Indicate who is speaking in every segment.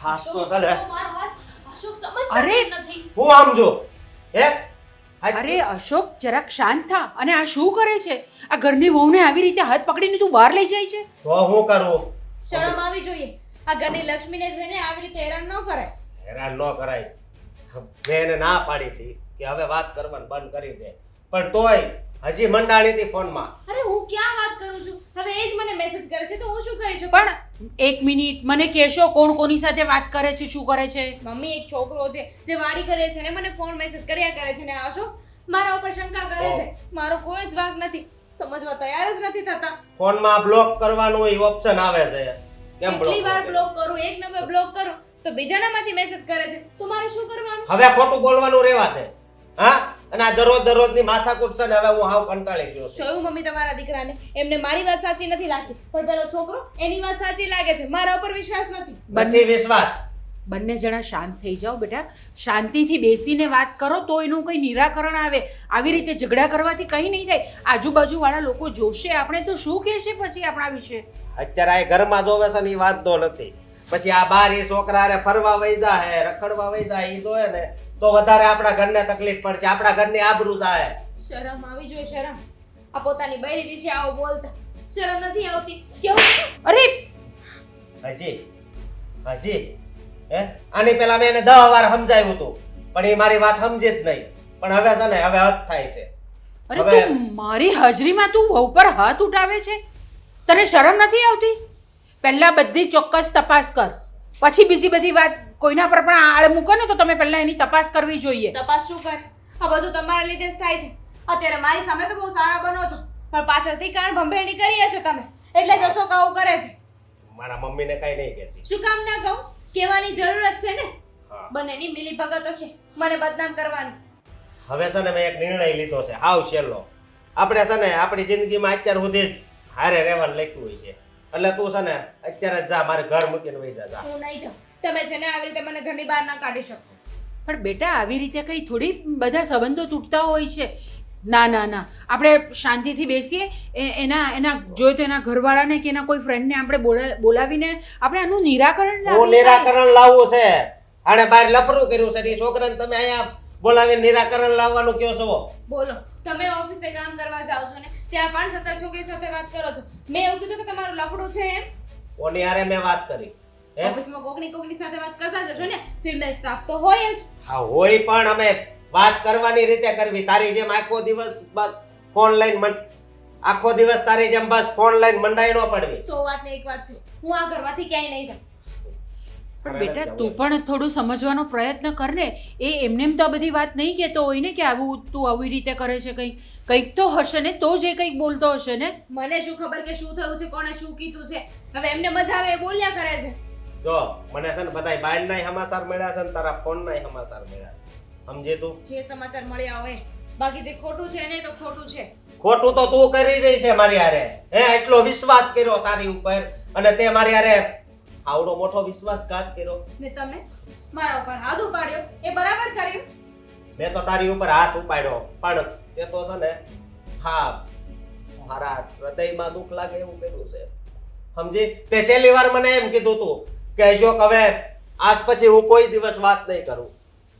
Speaker 1: હાસ તો ચાલે.
Speaker 2: અશોક સમજતા
Speaker 3: અરે!
Speaker 2: નથી.
Speaker 1: હું આમ જો હે
Speaker 3: અરે અશોક જરાક શાંત થા. અને આ શું કરે છે? આ ઘરની વહુને આવી રીતે હાથ પકડીને તું બહાર લઈ જાય છે?
Speaker 1: તો હું કરું?
Speaker 2: શરમ આવી જોઈએ. આ ઘરની લક્ષ્મીને જઈને આવી રીતે હેરાન ન કરાય.
Speaker 1: હેરાન ન કરાય. મેં એને ના પાડી હતી કે હવે વાત કરવાનું બંધ કરી દે, પણ તોય હજી મંડાણી હતી ફોનમાં.
Speaker 2: અરે હું ક્યાં વાત કરું છું? હવે એ જ મને મેસેજ કરે છે તો હું શું કરી શકું?
Speaker 3: પણ એક મિનિટ, મને કહેશો કોણ કોની સાથે વાત કરે છે, શું કરે છે?
Speaker 2: મમ્મી એક છોકરો છે જે વાડી કરે છે ને મને ફોન મેસેજ કર્યા કરે છે ને અશોક મારા ઉપર શંકા કરે છે. મારો કોઈ જ વાંક નથી. સમજવા તૈયાર જ નથી થતા.
Speaker 1: ફોનમાં બ્લોક કરવાનું એ ઓપ્શન આવે છે. કેમ
Speaker 2: કેટલી વાર
Speaker 1: બ્લોક?
Speaker 2: બ્લોક કરું, એક નંબર બ્લોક કરું તો બીજાનામાંથી મેસેજ કરે છે. તો મારે શું કરવાનું?
Speaker 1: હવે ખોટું બોલવાનું રહેવા દે. હા? અને આ દરરોજની માથાકૂટ છે ને હવે હું હાવ કંટાળી ગયો છું.
Speaker 2: જોયું મમ્મી તમારા દીકરાને? એમને મારી વાત સાચી નથી લાગતી પણ પેલો છોકરો એની વાત સાચી લાગે છે. મારા ઉપર વિશ્વાસ નથી.
Speaker 1: નથી વિશ્વાસ.
Speaker 3: બંને જણા શાંત થઈ જાઓ બેટા. શાંતિથી બેસીને વાત કરો તો એનું કંઈ નિરાકરણ આવે. આવી રીતે ઝઘડા કરવાથી કંઈ નહીં થાય. આજુબાજુવાળા લોકો જોશે આપણે તો શું કહેશે પછી આપણા વિશે?
Speaker 1: અત્યારે આ ઘરમાં જોવે છે ને એ વાત તો નથી. પછી આ બાર એ છોકરા હારે ફરવા વઈ જાય, રખડવા વઈ જાય એ જોયે ને તો વધારે આપણા ઘરને તકલીફ પડશે, આપણા ઘરની આબરૂ થાય.
Speaker 2: શરમ આવી જોઈએ. શરમ. આ પોતાની બૈરી વિશે આવો બોલતા શરમ નથી આવતી? કેવું?
Speaker 3: અરે
Speaker 1: હજી હે આની પહેલા મેં એને 10 વાર સમજાવ્યું હતું પણ એ મારી વાત સમજે જ નહીં. પણ હવે છે ને હવે હદ થાય છે.
Speaker 3: અરે
Speaker 1: હવે-
Speaker 3: તું મારી હાજરીમાં તું વહુ પર હાથ ઉઠાવે છે? તને શરમ નથી આવતી? પહેલા બધી ચોક્કસ તપાસ કર, પછી બીજી બધી વાત કોઈના પર પણ આળ મૂકો ને તો તમે પહેલા એની તપાસ કરવી જોઈએ.
Speaker 2: તપાસ શું કરે? આ બધું તમારા લીધે જ થાય છે. અત્યારે મારી સામે તો બહુ સારા બનો છો પણ પાછળથી કાન ભંભેરણી કરી હશે તમે એટલે જ અશોક આવું કરે છે.
Speaker 1: મારા મમ્મીને કઈ નહીં કહેતી.
Speaker 2: શું કામ ના કહું? કહેવાની જરૂરત છે ને.
Speaker 1: હા.
Speaker 2: બંનેની મિલી ભગત હશે મને બદનામ કરવાની.
Speaker 1: હવે છે ને મેં એક નિર્ણય લીધો છે હાવ સહેલો. આપણે છે ને આપણી જિંદગીમાં અત્યાર સુધી જ હારે રહેવાનું લખ્યું હોય છે. એટલે તું છે ને અત્યારે જ જા, મારે ઘર મૂકીને વઈ જા.
Speaker 2: હું નહીં જાઉં. તમે છે ને આવી રીતે મને ઘરની બહાર ના કાઢી શકો.
Speaker 3: પણ બેટા આવી રીતે કંઈ થોડી બધા સંબંધો તૂટતા હોય છે. ના ના ના, આપણે શાંતિથી બેસીએ. એના જોઈએ તો એના ઘરવાળાને કે એના કોઈ ફ્રેન્ડને આપણે બોલાવીને આપણે આનું નિરાકરણ
Speaker 1: હું
Speaker 3: લાવીએ.
Speaker 1: નિરાકરણ લાવવું છે. આને બહાર લફરું કર્યું છે એ છોકરાને તમે અહીંયા બોલાવીને નિરાકરણ લાવવાનું કહો છો.
Speaker 2: બોલો. તમે ઓફિસે કામ કરવા જાઓ છો ને ત્યાં પણ સતત છોકરી સાથે વાત કરો છો. મેં એવું કીધું કે તમારું લફડું છે એમ?
Speaker 1: કોની હારે મેં વાત કરી? હે?
Speaker 2: ઓફિસમાં કોકની સાથે વાત કરતા જ હશો ને? ફિમેલ સ્ટાફ તો હોય જ.
Speaker 1: હા હોય પણ અમે વાત કરવાની રીતે કરવી. તારી જેમ આખો દિવસ બસ ફોન લઈને આખો દિવસ તારી જેમ બસ ફોન લઈને મંડાઈ ન પડવી.
Speaker 2: 100 વાત ને એક વાત છે. હું આ ઘરમાંથી ક્યાંય નહીં જાઉં.
Speaker 3: પણ બેટા તું પણ થોડું સમજવાનો પ્રયત્ન કર ને. એ એમને તો આ બધી વાત નહીં કહેતો હોય ને કે આવું તું આવી રીતે કરે છે. કંઈક તો હશે ને તો જ એ કંઈક બોલતો હશે ને.
Speaker 2: મને શું ખબર કે શું થયું છે, કોણે શું કીધું છે? હવે એમને મજા આવે એ બોલ્યા કરે છે.
Speaker 1: જો મને છે ને બધાય બહારનાય સમાચાર મળ્યા છે ને તારા ફોનનાય સમાચાર મળ્યા છે. સમજે તું?
Speaker 2: જે સમાચાર મળ્યા હોય. બાકી જે ખોટું છે એને તો ખોટું છે.
Speaker 1: ખોટું તો તું કરી રહી છે મારી હારે. હે એટલો વિશ્વાસ કર્યો તારી ઉપર અને તે મારી હારે આવડો મોટો વિશ્વાસઘાત કર્યો.
Speaker 2: ને તમે મારા ઉપર હાથ ઉપાડ્યો એ બરાબર કર્યું?
Speaker 1: મેં તો તારી ઉપર હાથ ઉપાડ્યો પણ તે તો છે ને હા મારા હૃદયમાં દુઃખ લાગે એવું કર્યું છે. સમજી? તે છેલ્લી વાર મને એમ કીધું તું કે અશોક હવે આજ પછી હું કોઈ દિવસ વાત નહીં કરું.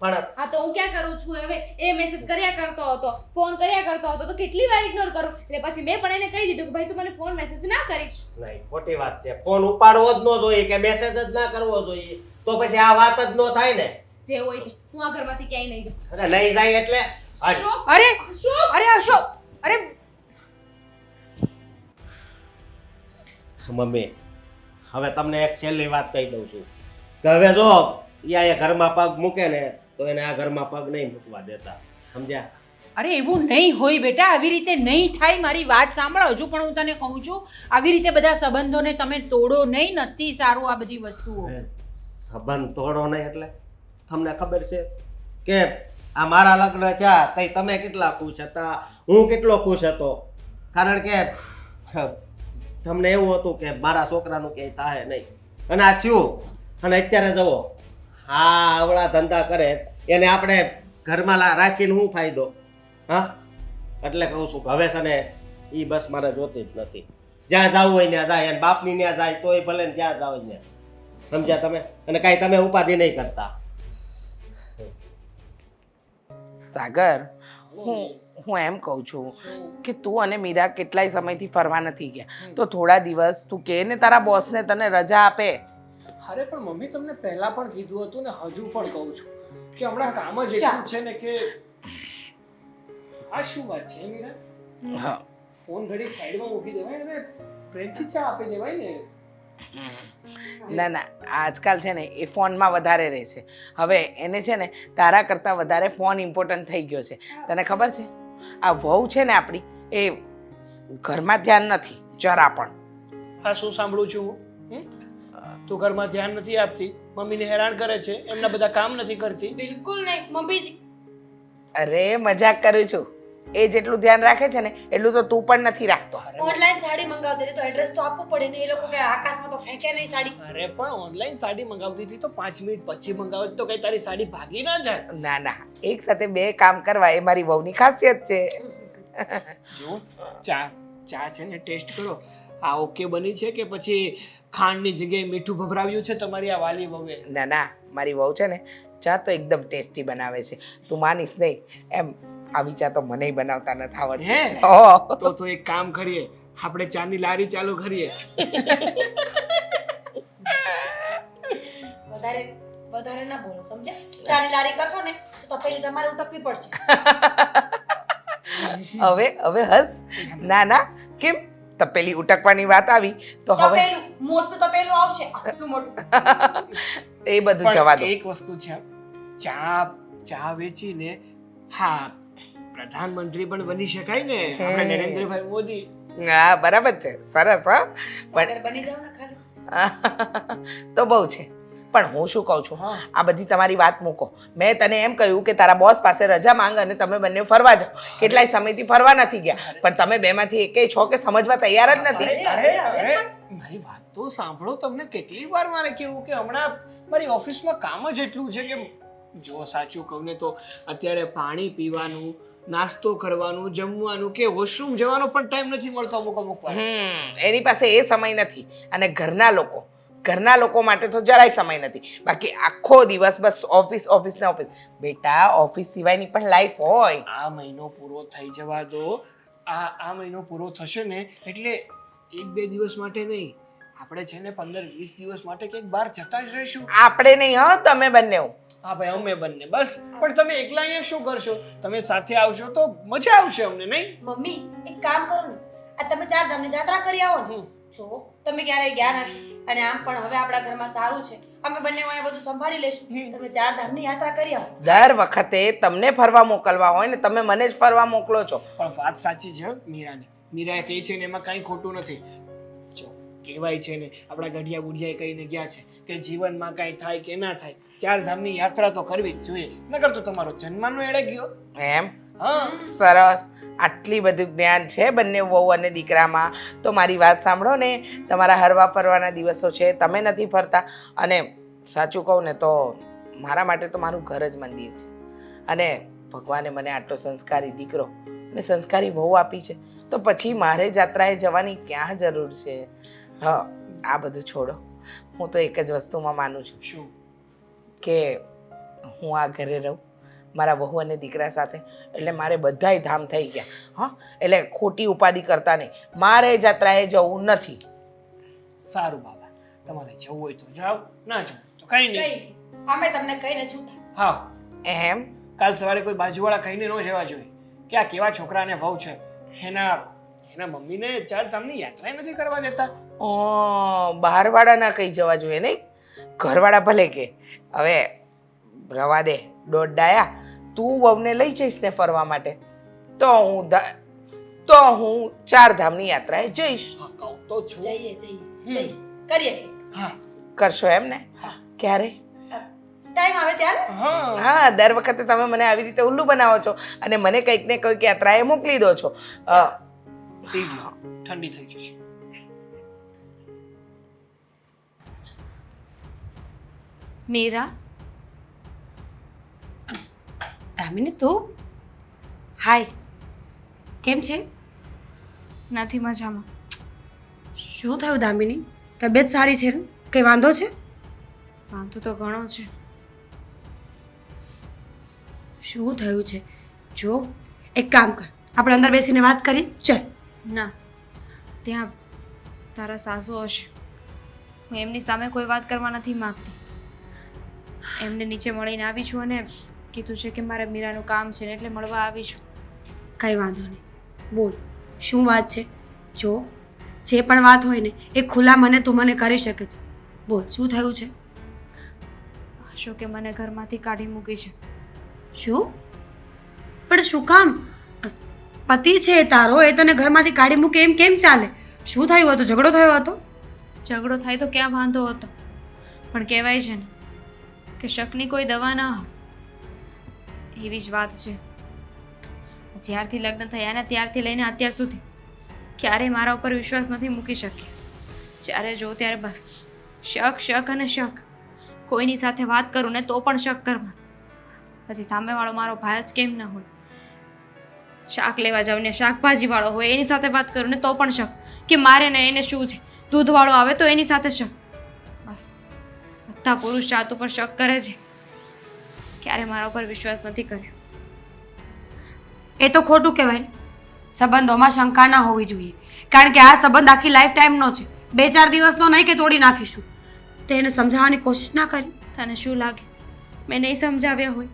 Speaker 1: પણ
Speaker 2: હા તો હું ક્યાં કરું છું હવે? એ મેસેજ કર્યા કરતો હતો, ફોન કર્યા કરતો હતો તો કેટલી વાર ઇગ્નોર કરું? એટલે પછી મેં પણ એને કહી દીધું કે ભાઈ તું મને ફોન મેસેજ ના કરીશ.
Speaker 1: નહીં ખોટી વાત છે. ફોન ઉપાડવો જ ન જોઈએ કે મેસેજ જ ના કરવો જોઈએ. તો પછી આ વાત જ ન થાય ને.
Speaker 2: જે હોય તે. હું આ ઘરમાંથી ક્યાંય નહીં જાઉં.
Speaker 1: અરે નહીં જાય એટલે હટ.
Speaker 2: અશોક!
Speaker 3: અરે
Speaker 2: અશોક!
Speaker 3: અરે અશોક! અરે
Speaker 1: મમ્મી હવે તમને એક છેલ્લી વાત કહી દઉં છું કે હવે જો એ ઘરમાં પગ મૂકે ને તો એને આ ઘરમાં પગ નહીં મૂકવા દેતા. સમજ્યા?
Speaker 3: અરે એવું નહીં હોય બેટા. આવી રીતે નહીં થાય. મારી વાત સાંભળ. હજુ પણ હું તને કહું છું આવી રીતે બધા સંબંધોને તમે તોડો નહીં. નથી સારું આ બધી વસ્તુઓ.
Speaker 1: સંબંધ તોડો નહીં એટલે તમને ખબર છે કે આ મારા લગ્ન થયા તઈ તમે કેટલા ખુશ હતા, હું કેટલો ખુશ હતો. કારણ કે તમને એવું હતું કે મારા છોકરાનું ક્યાંય થાય નહીં અને આ થયું. અને અત્યારે જુઓ હા આવડા ધંધા કરે એને આપણે ઘરમાં રાખીને શું ફાયદો? હા એટલે કહું છું કે હવે છે ને એ બસ મારે જોતી જ નથી. જ્યાં જવું હોય ત્યાં જાય અને બાપની ત્યાં જાય તોય ભલે ને જ્યાં જાવ ત્યાં. સમજ્યા તમે? અને કાંઈ તમે ઉપાધિ નહીં કરતા.
Speaker 4: સાગર, હું એમ કહું છું કે તું અને મીરા કેટલાય સમયથી ફરવા નથી ગયા, તો થોડા દિવસ તું કહે ને તારા બોસને તને રજા આપે.
Speaker 5: અરે પણ મમ્મી તમને પહેલા પણ કીધું હતું ને હજુ પણ કહું છું કે હમણાં કામ જ એટલું છે ને કે આ શું વાત છે મીરા?
Speaker 4: હા,
Speaker 5: ફોન ઘડી સાઈડમાં મૂકી દેવાય અને પ્રેમથી ચા આપી દેવાય ને.
Speaker 4: ના ના, આજકાલ છે ને એ ફોનમાં વધારે રહે છે. હવે એને છે ને તારા કરતાં વધારે ફોન ઇમ્પોર્ટન્ટ થઈ ગયો છે. તને ખબર છે, આ વહુ છે ને આપણી, એ ઘરમાં ધ્યાન નથી જરા પણ.
Speaker 5: હા, શું સાંભળું છું હું? તું ઘરમાં ધ્યાન નથી આપતી, મમ્મીને હેરાન કરે છે, એમના બધા કામ નથી કરતી.
Speaker 2: બિલકુલ નહીં મમ્મીજી.
Speaker 4: અરે મજાક કરું છું. એ જેટલું ધ્યાન રાખે છે ને એટલું તો તું પણ નથી રાખતો.
Speaker 2: ઓનલાઈન સાડી મંગાવતી હતી તો એડ્રેસ તો આપવું પડે ને, એ લોકો કે આકાશમાં તો ફેંકે નહીં સાડી.
Speaker 5: અરે પણ ઓનલાઈન સાડી મંગાવતી હતી તો 5 મિનિટ પછી મંગાવે તો કઈ તારી સાડી ભાગી ના જાય.
Speaker 4: ના ના, એક સાથે બે કામ કરવા એ મારી વહુની ખાસિયત છે.
Speaker 5: જો ચા છે ને ટેસ્ટ કરો, આ ઓકે બની છે કે પછી ખાંડની જગ્યાએ મીઠું ભભરાવ્યું છે તમારી આ વાલી વહુએ?
Speaker 4: ના ના, મારી વહુ છે ને ચા તો એકદમ ટેસ્ટી બનાવે છે. તું માનીશ નહીં એમ, આવી ચા તો મને બનાવતા નથી આવડતી.
Speaker 5: હે?
Speaker 4: ઓહ,
Speaker 5: તો એક કામ કરીએ, આપણે ચાની લારી ચાલુ કરીએ.
Speaker 2: વધારે ના બોલો, સમજ્યા? ચાની લારી કરશો ને તો તપેલી તમારે ઉટકવી પડશે.
Speaker 4: હવે હસ. ના ના, કેમ તપેલી ઉટકવાની વાત આવી તો હવે
Speaker 2: તપેલું મોટું તપેલું આવશે, આટલું મોટું.
Speaker 4: એ બધું જવા દો.
Speaker 5: એક વસ્તુ છે, ચા વેચીને હા પ્રધાનમંત્રી પણ બની શકાય ને, આપણે નરેન્દ્રભાઈ મોદી.
Speaker 4: હા બરાબર છે, સરસ. હા
Speaker 2: સાગર બની જાવ ને ખાલી.
Speaker 4: તો બહુ છે. પણ હું શું કહું છું, આ બધી તમારી વાત મૂકો. મેં તને એમ કહ્યું કે તારા બોસ પાસે રજા માંગ અને તમે બંને ફરવા જાઓ. કેટલાય સમયથી ફરવા નથી ગયા, પણ તમે બેમાંથી એકેય છો કે સમજવા તૈયાર જ નથી.
Speaker 5: અરે મારી વાત તો સાંભળો. તમને કેટલી વાર મારે કેવું કે હમણાં મારી ઓફિસમાં કામ જ એટલું છે કે જો સાચું કહું ને તો અત્યારે પાણી પીવાનું, નાસ્તો કરવાનું, જમવાનું કે વોશરૂમ જવાનો પણ ટાઈમ નથી મળતો અમુક વાર.
Speaker 4: એની પાસે એ સમય નથી. અને ઘરના લોકો માટે તો જરાય સમય નથી. બાકી આખો દિવસ બસ ઓફિસ ને ઓફિસ. બેટા, ઓફિસ સિવાયની પણ લાઈફ હોય.
Speaker 5: આ મહિનો પૂરો થઈ જવા દો. આ મહિનો પૂરો થશે ને એટલે 1-2 દિવસ માટે નહીં, આપણે છે ને 15-20 દિવસ માટે ક્યાંક બહાર જતા જ રહીશું.
Speaker 4: આપણે નહીં, હા તમે બંને.
Speaker 5: હા ભાઈ, અમે બંને બસ. પણ તમે એકલા અહીંયા શું કરશો? તમે સાથે આવશો તો મજા આવશે અમને, નહીં?
Speaker 2: મમ્મી એક કામ કરો ને, આ તમે 4 ધામની જાત્રા કરી આવો ને. જો તમે ક્યારેય ગયા નથી અને આમ પણ હવે આપણા ઘરમાં સારું છે, અમે બંને અહીંયા બધું સંભાળી લેશું. તમે 4 ધામની યાત્રા કરી આવો.
Speaker 4: દર વખતે તમને ફરવા મોકલવા હોય ને તમે મને જ ફરવા મોકલો છો.
Speaker 5: પણ વાત સાચી છે મીરાની. મીરાએ કહી છે ને એમાં કાંઈ ખોટું નથી. જો કહેવાય છે ને, આપણા ગઢિયા બુઢિયાએ કહીને ગયા છે કે જીવનમાં કાંઈ થાય કે ના થાય, 4 ધામની યાત્રા તો કરવી જ જોઈએ. નકર તો તમારો જન્મનો એળે ગયો.
Speaker 4: એમ?
Speaker 5: હા,
Speaker 4: સરસ. આટલી બધું જ્ઞાન છે બંને વહુ અને દીકરામાં. તો મારી વાત સાંભળો ને, તમારા હરવા ફરવાના દિવસો છે, તમે નથી ફરતા. અને સાચું કહું ને તો મારા માટે તો મારું ઘર જ મંદિર છે. અને ભગવાને મને આટલો સંસ્કારી દીકરો અને સંસ્કારી વહુ આપી છે, તો પછી મારે જાત્રાએ જવાની ક્યાં જરૂર છે? હા, આ બધું છોડો. હું તો એક જ વસ્તુમાં માનું છું.
Speaker 5: શું?
Speaker 4: કે હું આ ઘરે રહું મારા વહુ અને દીકરા સાથે, એટલે મારે બધાય ધામ થઈ ગયા. હા, એટલે ખોટી ઉપાધિ કરતા નહીં. મારે જાત્રાએ જવું નથી.
Speaker 5: સારું બાબા, તમારે જવું હોય તો જાઓ, ના જાઓ તો કઈ નહીં.
Speaker 2: અમે તમને કહીને છૂટા.
Speaker 5: હા,
Speaker 4: એમ?
Speaker 5: કાલ સવારે કોઈ બાજુવાળા કહીને ન જવા જોઈએ કે આ કેવા છોકરાને વહુ છે, એના મમ્મીને 4 ધામની યાત્રા નથી કરવા દેતા.
Speaker 4: બહારવાળા ના કહી જવા જોઈએ નહીં, ઘરવાળા ભલે કે. હવે રવા દે, દોઢ ડાયા. તું વહુને લઈ જઈશ ને ફરવા માટે તો હું 4 ધામની યાત્રાએ જઈશ.
Speaker 5: હા, કહું તો છું.
Speaker 2: જઈએ કરીએ.
Speaker 5: હા,
Speaker 4: કરશો એમ ને? ક્યારે?
Speaker 2: ટાઈમ આવે ત્યારે.
Speaker 4: હા, દર વખતે તમે મને આવી રીતે ઉલ્લુ બનાવો છો અને મને કંઈક ને કંઈક યાત્રાએ મોકલી દો છો.
Speaker 5: ઠંડી થઈ જશે.
Speaker 2: મીરા, દામિની તું? હાય, કેમ છે? નથી મજામાં.
Speaker 6: શું થયું દામિની? તબિયત સારી છે ને? કંઈ વાંધો છે?
Speaker 2: વાંધો તો ઘણો છે. શું થયું છે? જો એક કામ કર, આપણે અંદર બેસીને વાત કરી. ચલ.
Speaker 6: ના, ત્યાં તારા સાસુ હશે. હું એમની સામે કોઈ વાત કરવા નથી માંગતી. એમને નીચે મળીને આવી છું અને કીધું છે કે મારે મીરાનું કામ છે ને એટલે મળવા આવી છું.
Speaker 2: કંઈ વાંધો નહીં, બોલ શું વાત છે? જો જે પણ વાત હોય ને એ ખુલ્લા મને તું મને કરી શકે છે. બોલ શું થયું છે?
Speaker 6: અશોકે મને ઘરમાંથી કાઢી મૂકી છે.
Speaker 2: શું? પણ શું કામ? પતિ છે તારો, એ તને ઘરમાંથી કાઢી મૂકે એમ કેમ ચાલે? શું થયું હતું? ઝઘડો થયો હતો?
Speaker 6: ઝઘડો થાય તો ક્યાં વાંધો હતો, પણ કહેવાય છે ને કે શકની કોઈ દવા ના હોય. એવી જ વાત છે. જ્યારથી લગ્ન થયા ને ત્યારથી લઈને અત્યાર સુધી ક્યારેય મારા ઉપર વિશ્વાસ નથી મૂકી શકી. જ્યારે જો ત્યારે બસ શક શક અને શક. કોઈની સાથે વાત કરું ને તો પણ શક કરવાનું. પછી સામેવાળો મારો ભાઈ જ કેમ ના હોય. શાક લેવા જાઉં ને શાકભાજીવાળો હોય એની સાથે વાત કરું ને તો પણ શક કે મારે ને એને શું છે. દૂધવાળો આવે તો એની સાથે શક. બસ બધા પુરુષ જાત ઉપર શક કરે છે, ક્યારે મારા ઉપર વિશ્વાસ નથી કર્યો.
Speaker 2: એ તો ખોટું કહેવાય ને. સંબંધોમાં શંકા ના હોવી જોઈએ, કારણ કે આ સંબંધ આખી લાઈફ ટાઈમનો છે. 2-4 દિવસનો નહીં કે તોડી નાખીશું. તે એને સમજાવવાની કોશિશ ના કરી?
Speaker 6: તને શું લાગે મેં નહીં સમજાવ્યા હોય?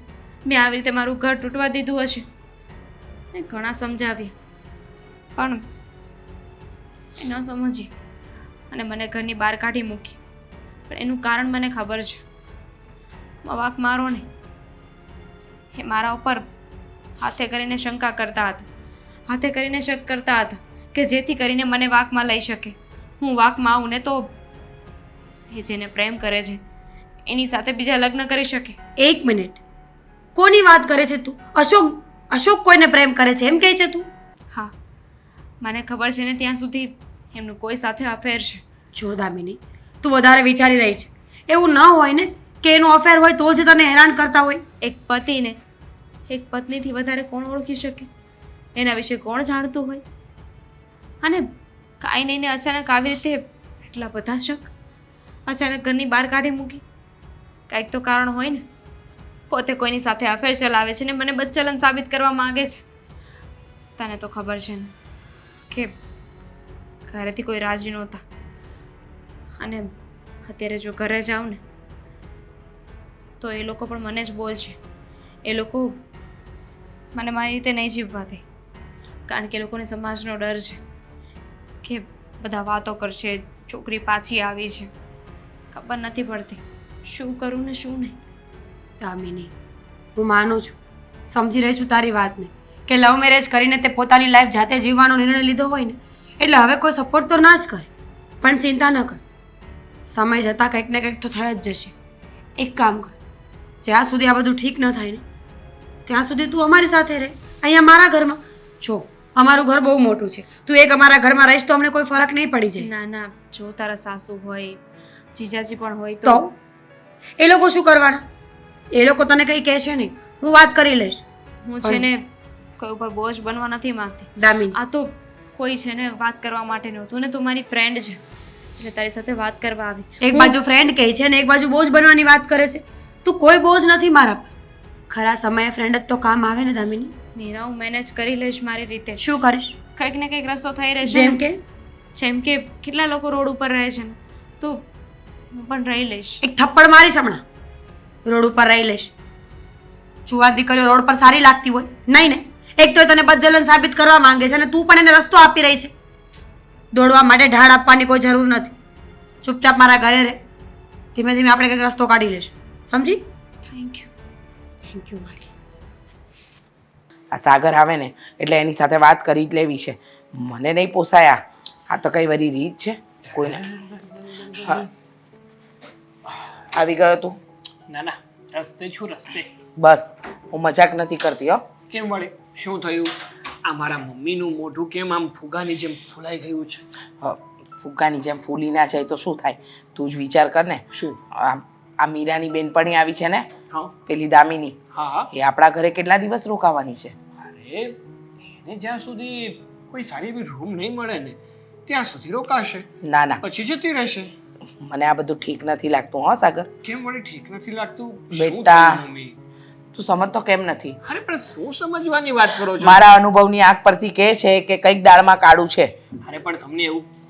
Speaker 6: મેં આવી રીતે મારું ઘર તૂટવા દીધું હશે? મેં ઘણા સમજાવ્યા પણ એ ન સમજી અને મને ઘરની બહાર કાઢી મૂકી. પણ એનું કારણ મને ખબર છે. વાંક મારો ને એ મારા ઉપર હાથે કરીને શંકા કરતા હતા, હાથે કરીને શક કરતા હતા કે જેથી કરીને મને વાંકમાં લઈ શકે. હું વાંકમાં આવું ને તો એ જેને પ્રેમ કરે છે એની સાથે બીજા લગ્ન કરી શકે.
Speaker 2: 1 મિનિટ, કોની વાત કરે છે તું? અશોક કોઈને પ્રેમ કરે છે એમ કહે છે તું?
Speaker 6: હા, મને ખબર છે ને ત્યાં સુધી એમનું કોઈ સાથે અફેર છે.
Speaker 2: જો દામિની, તું વધારે વિચારી રહી છે. એવું ન હોય ને કે એનું અફેર હોય તો જ તને હેરાન કરતા હોય.
Speaker 6: એક પતિને એક પત્નીથી વધારે કોણ ઓળખી શકે? એના વિશે કોણ જાણતું હોય? અને કાંઈ નહીં ને અચાનક આવી રીતે એટલા બધા શક, અચાનક ઘરની બહાર કાઢી મૂકી. કાંઈક તો કારણ હોય ને. પોતે કોઈની સાથે અફેર ચલાવે છે ને મને બદચલન સાબિત કરવા માંગે છે. તને તો ખબર છે ને કે ઘરેથી કોઈ રાજી નહોતા. અને અત્યારે જો ઘરે જાઉં ને તો એ લોકો પણ મને જ બોલશે. એ લોકો મને મારી રીતે નહીં જીવવા દે, કારણ કે એ લોકોને સમાજનો ડર છે કે બધા વાતો કરશે, છોકરી પાછી આવી છે. ખબર નથી પડતી શું કરું ને શું નહીં.
Speaker 2: દામિની, હું માનું છું, સમજી રહી છું તારી વાતને કે લવ મેરેજ કરીને તે પોતાની લાઈફ જાતે જીવવાનો નિર્ણય લીધો હોય ને એટલે હવે કોઈ સપોર્ટ તો ના જ કરે. પણ ચિંતા ન કર, સમય જતાં કંઈક ને કંઈક તો થઈ જ જશે. એક કામ કર, જ્યાં સુધી આ બધું ઠીક ન થાય ને ત્યાં સુધી તું અમારી સાથે રહે, અહીંયા મારા ઘરમાં. જો અમારું ઘર બહુ મોટું છે, તું એક અમારા ઘરમાં રહીશ તો અમને કોઈ ફરક નહીં પડી જાય.
Speaker 6: ના ના, જો તારા સાસુ હોય, જીજાજી પણ હોય
Speaker 2: તો એ લોકો શું કરવાના? એ લોકો તને કંઈ કહેશે નહીં, હું વાત કરી લઈશ.
Speaker 6: હું છે ને કોઈ ઉપર બોજ બનવા નથી માંગતી.
Speaker 2: દામિની,
Speaker 6: આ તો કોઈ છે ને વાત કરવા માટે નહોતું ને તું મારી ફ્રેન્ડ છે એટલે તારી સાથે વાત કરવા આવી.
Speaker 2: એક બાજુ ફ્રેન્ડ કહે છે ને એક બાજુ બોજ બનવાની વાત કરે છે. તું કોઈ બોજ નથી મારા પર. ખરા સમયે ફ્રેન્ડ જ તો કામ આવે ને દામિની.
Speaker 6: મીરા, હું મેનેજ કરી લઈશ મારી રીતે.
Speaker 2: શું કરીશ?
Speaker 6: કંઈક ને કંઈક રસ્તો થઈ રહેશે.
Speaker 2: જેમ કે
Speaker 6: કેટલા લોકો રોડ ઉપર રહે છે ને, તો હું પણ રહી લઈશ.
Speaker 2: એક થપ્પડ મારીશ હમણાં. રોડ ઉપર રહી લઈશ? જુવા દીકરીઓ રોડ પર સારી લાગતી હોય? નહીં ને. એક તો તને બદજલન સાબિત કરવા માંગે છે અને તું પણ એને રસ્તો આપી રહી છે. દોડવા માટે ઢાળ આપવાની કોઈ જરૂર નથી. ચૂપચાપ મારા ઘરે રહે. ધીમે ધીમે આપણે કંઈક રસ્તો કાઢી લઈશું. સમજી?
Speaker 6: Thank you.
Speaker 2: થેન્ક યુ મારી.
Speaker 4: આ સાગર આવે ને એટલે એની સાથે વાત કરી જ લેવી છે. મને નહીં પોસાયા. આ તો કઈ વરી રીત છે કોઈને. હા, આવી ગયો તું?
Speaker 5: ના ના, રસ્તે છું રસ્તે.
Speaker 4: બસ, હું મજાક નથી કરતી હો.
Speaker 5: કેમ વળી શું થયું? આ મારા મમ્મીનું મોઢું કેમ આમ ફુગાની જેમ ફૂલાઈ ગયું છે?
Speaker 4: ફુગ્ગાની જેમ ફૂલી ના જાય તો શું થાય? તું જ વિચાર કર ને.
Speaker 5: શું?
Speaker 4: આ મીરાની બેનપણી આવી છે ને,
Speaker 5: હા
Speaker 4: પેલી દામિની,
Speaker 5: હા,
Speaker 4: એ આપણા ઘરે કેટલા દિવસ રોકાવાની છે?
Speaker 5: અરે એને જ્યાં સુધી કોઈ સારી એવી રૂમ નહીં મળે ને ત્યાં સુધી રોકાશે,
Speaker 4: ના ના,
Speaker 5: પછી જતી રહેશે.
Speaker 4: મને આ બધું ઠીક નથી લાગતું હો સાગર.
Speaker 5: કેમ વળી ઠીક નથી લાગતું? શું
Speaker 4: બેટા.
Speaker 5: થયું, મમ્મી?
Speaker 4: તું સમજતો કેમ નથી?
Speaker 5: અરે પણ શું સમજવાની વાત કરો છો?
Speaker 4: મારા અનુભવની આંખ પરથી કહે છે કે કંઈક દાળમાં કાળું છે.
Speaker 5: અરે પણ તમને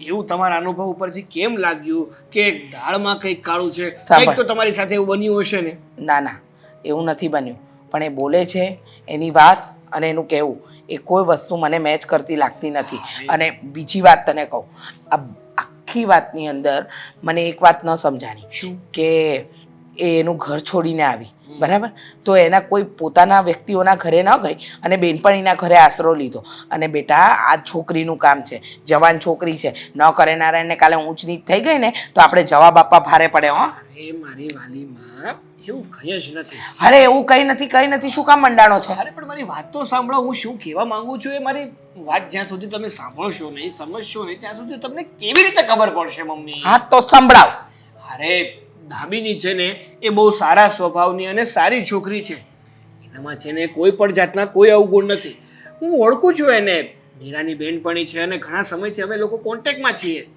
Speaker 5: એવું તમારા અનુભવ ઉપરથી કેમ લાગ્યું કે દાળમાં કંઈક કાળું છે?
Speaker 4: સાંભળ.
Speaker 5: કંઈક તો તમારી સાથે એવું બન્યું હશે ને?
Speaker 4: ના ના, એવું નથી બન્યું. પણ એ બોલે છે એની વાત અને એનું કહેવું એ કોઈ વસ્તુ મને મેચ કરતી લાગતી નથી. અને બીજી વાત તને કહું, આ આખી વાતની અંદર મને એક વાત ન સમજાણી
Speaker 5: શું?
Speaker 4: કે એ એનું ઘર છોડીને આવી, બરાબર? તો એના કોઈ પોતાના વ્યક્તિઓના ઘરે ન ગઈ અને બેનપણીના ઘરે આશરો લીધો. અને બેટા, આ છોકરીનું કામ છે, જવાન છોકરી છે, ન કરે નારાયણને કાલે ઊંચ નીચ થઈ ગઈ ને તો આપણે જવાબ આપવા ભારે પડે હો.
Speaker 5: અરે મારી વાલી માં, એવું કંઈ જ નથી.
Speaker 4: અરે એવું કંઈ નથી, શું કામ મંડાણો છે?
Speaker 5: અરે પણ મારી વાત તો સાંભળો. હું શું કહેવા માંગુ છું એ મારી વાત જ્યાં સુધી તમે સાંભળશો નહીં, સમજશો નહીં, ત્યાં સુધી તમને કેવી રીતે ખબર પડશે મમ્મી?
Speaker 4: હા તો સંભળાવ.
Speaker 5: અરે દામિની છે ને એ બહુ સારા સ્વભાવની અને સારી છોકરી છે. એનામાં છે ને કોઈ પણ જાતના કોઈ અવગુણ નથી. હું ઓળખું છું એને. મીરાની બેનપણી છે અને ઘણા સમયથી અમે લોકો કોન્ટેક્ટમાં છીએ.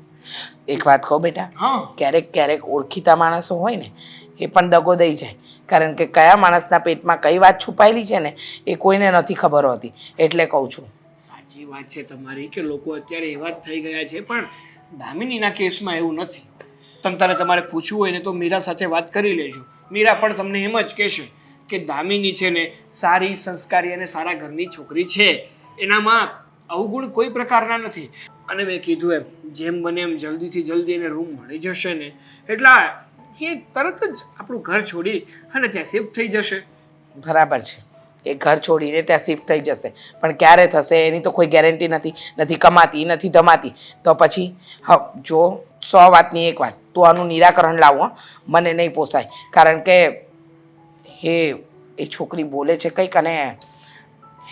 Speaker 4: એક વાત કહો બેટા,
Speaker 5: હા.
Speaker 4: ક્યારેક ઓળખીતા માણસો હોય ને એ પણ દગો દઈ જાય. કારણ કે કયા માણસના પેટમાં કઈ વાત છુપાયેલી છે ને એ કોઈને નથી ખબર હોતી. એટલે કહું છું.
Speaker 5: સાચી વાત છે તમારી કે લોકો અત્યારે એવા જ થઈ ગયા છે, પણ દામિનીના કેસમાં એવું નથી. તમારે પૂછવું હોય ને તો મીરા સાથે વાત કરી લેજો. મીરા પણ તમને એમ જ કહેશે કે દામિની છે ને સારી, સંસ્કારી અને સારા ઘરની છોકરી છે. એનામાં અવગુણ કોઈ પ્રકારના નથી. અને મેં કીધું એમ, જેમ બને એમ જલ્દીથી જલ્દી એને રૂમ મળી જશે ને એટલે એ તરત જ આપણું ઘર છોડી અને ત્યાં શિફ્ટ થઈ જશે.
Speaker 4: બરાબર છે, એ ઘર છોડીને ત્યાં શિફ્ટ થઈ જશે, પણ ક્યારે થશે એની તો કોઈ ગેરંટી નથી. નથી કમાતી, નથી ધમાતી. તો પછી જો 100 વાતની એક વાત, તું આનું નિરાકરણ લાવ હો. મને નહીં પોસાય. કારણ કે એ છોકરી બોલે છે કંઈક અને